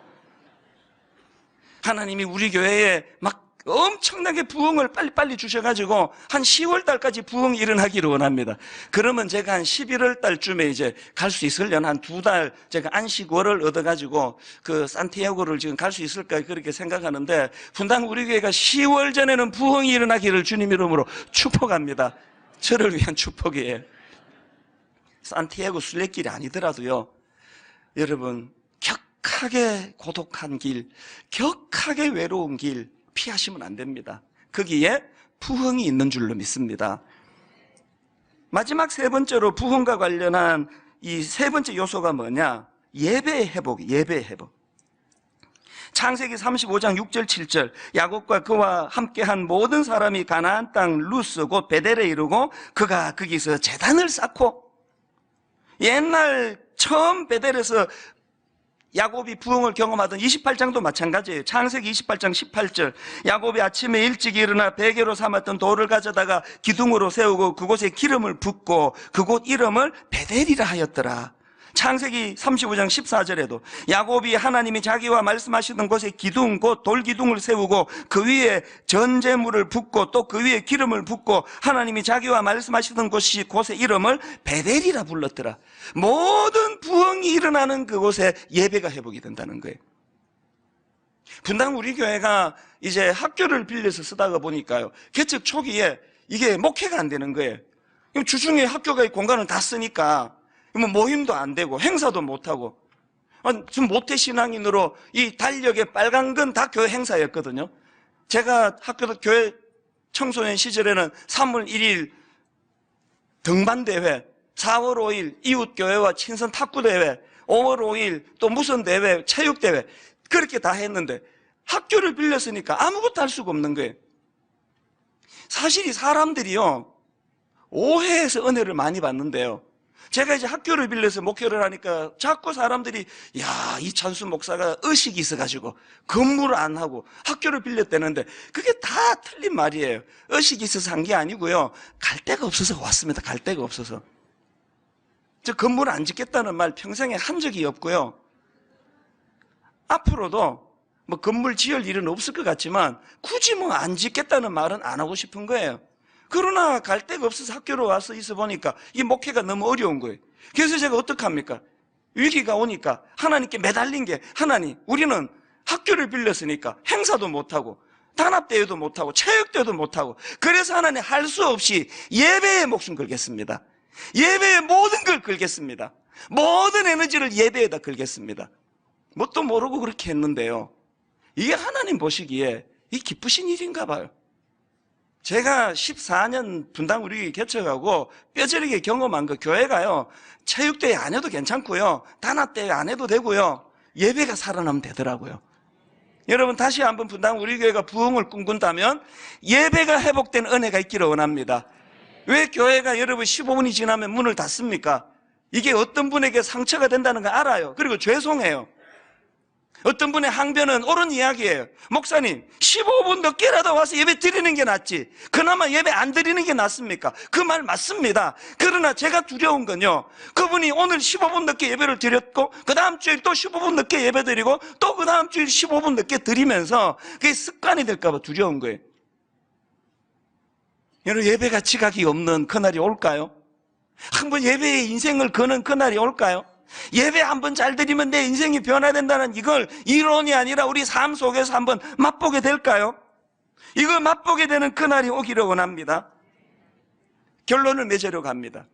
하나님이 우리 교회에 막 엄청나게 부흥을 빨리빨리 주셔가지고 한 10월 달까지 부흥이 일어나기를 원합니다. 그러면 제가 한 11월 달쯤에 이제 갈 수 있으려나 한 2달 제가 안식월을 얻어가지고 그 산티아고를 지금 갈 수 있을까 그렇게 생각하는데, 분당 우리 교회가 10월 전에는 부흥이 일어나기를 주님 이름으로 축복합니다. 저를 위한 축복이에요. 산티아고 순례길이 아니더라도요, 여러분, 격하게 고독한 길, 격하게 외로운 길 피하시면 안 됩니다. 거기에 부흥이 있는 줄로 믿습니다. 마지막 세 번째로 부흥과 관련한 이 세 번째 요소가 뭐냐? 예배의 회복, 예배의 회복. 창세기 35장 6절 7절, 야곱과 그와 함께한 모든 사람이 가나안 땅 루스 곧 베델에 이르고 그가 거기서 제단을 쌓고, 옛날 처음 베델에서 야곱이 부흥을 경험하던 28장도 마찬가지예요. 창세기 28장 18절, 야곱이 아침에 일찍 일어나 베개로 삼았던 돌을 가져다가 기둥으로 세우고 그곳에 기름을 붓고 그곳 이름을 베델이라 하였더라. 창세기 35장 14절에도 야곱이 하나님이 자기와 말씀하시던 곳에 기둥 곧 돌기둥을 세우고 그 위에 전제물을 붓고 또 그 위에 기름을 붓고 하나님이 자기와 말씀하시던 곳의 이름을 베델이라 불렀더라. 모든 부흥이 일어나는 그곳에 예배가 회복이 된다는 거예요. 분당 우리 교회가 이제 학교를 빌려서 쓰다가 보니까요, 개척 초기에 이게 목회가 안 되는 거예요. 주중에 학교가 공간을 다 쓰니까 뭐 모임도 안 되고 행사도 못 하고, 좀 모태 신앙인으로 이 달력에 빨간 건 다 교회 행사였거든요. 제가 교회 청소년 시절에는 3월 1일 등반대회, 4월 5일 이웃교회와 친선 탁구대회, 5월 5일 또 무슨 대회, 체육대회 그렇게 다 했는데 학교를 빌렸으니까 아무것도 할 수가 없는 거예요. 사실 이 사람들이요, 오해해서 은혜를 많이 받는데요. 제가 이제 학교를 빌려서 목회를 하니까 자꾸 사람들이 야, 이찬수 목사가 의식이 있어가지고 건물을 안 하고 학교를 빌렸다는데 그게 다 틀린 말이에요. 의식이 있어서 한 게 아니고요. 갈 데가 없어서 왔습니다. 갈 데가 없어서. 저 건물을 안 짓겠다는 말 평생에 한 적이 없고요. 앞으로도 뭐 건물 지을 일은 없을 것 같지만 굳이 뭐 안 짓겠다는 말은 안 하고 싶은 거예요. 그러나 갈 데가 없어서 학교로 와서 있어 보니까 이 목회가 너무 어려운 거예요. 그래서 제가 어떡합니까? 위기가 오니까 하나님께 매달린 게, 하나님, 우리는 학교를 빌렸으니까 행사도 못하고 단합대회도 못하고 체육대회도 못하고, 그래서 하나님 할 수 없이 예배에 목숨 걸겠습니다. 예배에 모든 걸 걸겠습니다. 모든 에너지를 예배에다 걸겠습니다. 뭣도 모르고 그렇게 했는데요, 이게 하나님 보시기에 이 기쁘신 일인가 봐요. 제가 14년 분당 우리 개척하고 뼈저리게 경험한 거, 교회가요, 체육대회 안 해도 괜찮고요, 단합대회 안 해도 되고요, 예배가 살아나면 되더라고요. 여러분, 다시 한번 분당 우리 교회가 부흥을 꿈꾼다면 예배가 회복된 은혜가 있기를 원합니다. 왜 교회가 여러분 15분이 지나면 문을 닫습니까? 이게 어떤 분에게 상처가 된다는 걸 알아요. 그리고 죄송해요. 어떤 분의 항변은 옳은 이야기예요. 목사님, 15분 늦게라도 와서 예배 드리는 게 낫지 그나마 예배 안 드리는 게 낫습니까? 그 말 맞습니다. 그러나 제가 두려운 건요, 그분이 오늘 15분 늦게 예배를 드렸고 그 다음 주일 또 15분 늦게 예배 드리고 또 그 다음 주일 15분 늦게 드리면서 그게 습관이 될까 봐 두려운 거예요. 여러분, 예배가 지각이 없는 그날이 올까요? 한번 예배의 인생을 거는 그날이 올까요? 예배 한번 잘 드리면 내 인생이 변화된다는 이걸 이론이 아니라 우리 삶 속에서 한번 맛보게 될까요? 이걸 맛보게 되는 그날이 오기를 원합니다. 결론을 맺으려고 합니다.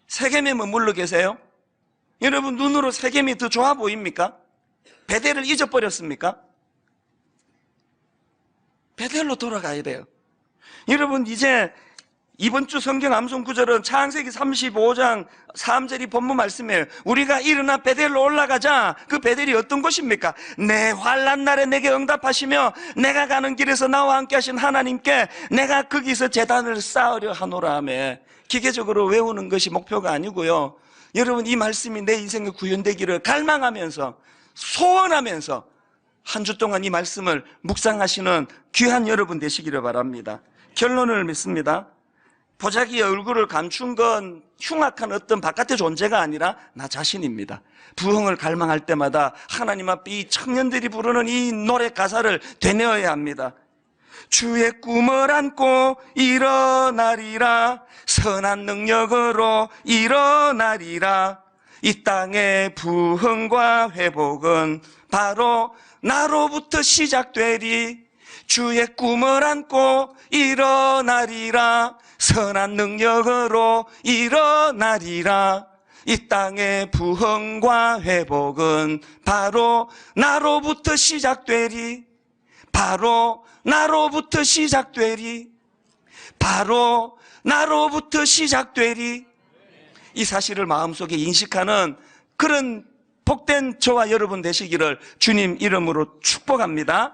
세겜에 머물러 계세요? 여러분, 눈으로 세겜이 더 좋아 보입니까? 베델을 잊어버렸습니까? 베델로 돌아가야 돼요. 여러분, 이제 이번 주 성경 암송 구절은 창세기 35장 3절이 본문 말씀이에요. 우리가 일어나 베델로 올라가자. 그 베델이 어떤 곳입니까? 내 환난 날에 내게 응답하시며 내가 가는 길에서 나와 함께 하신 하나님께 내가 거기서 제단을 쌓으려 하노라 하며, 기계적으로 외우는 것이 목표가 아니고요, 여러분, 이 말씀이 내 인생에 구현되기를 갈망하면서 소원하면서 한 주 동안 이 말씀을 묵상하시는 귀한 여러분 되시기를 바랍니다. 결론을 맺습니다. 보자기의 얼굴을 감춘 건 흉악한 어떤 바깥의 존재가 아니라 나 자신입니다. 부흥을 갈망할 때마다 하나님 앞에 이 청년들이 부르는 이 노래 가사를 되뇌어야 합니다. 주의 꿈을 안고 일어나리라, 선한 능력으로 일어나리라. 이 땅의 부흥과 회복은 바로 나로부터 시작되리. 주의 꿈을 안고 일어나리라, 선한 능력으로 일어나리라. 이 땅의 부흥과 회복은 바로 나로부터 시작되리. 바로 나로부터 시작되리. 바로 나로부터 시작되리. 이 사실을 마음속에 인식하는 그런 복된 저와 여러분 되시기를 주님 이름으로 축복합니다.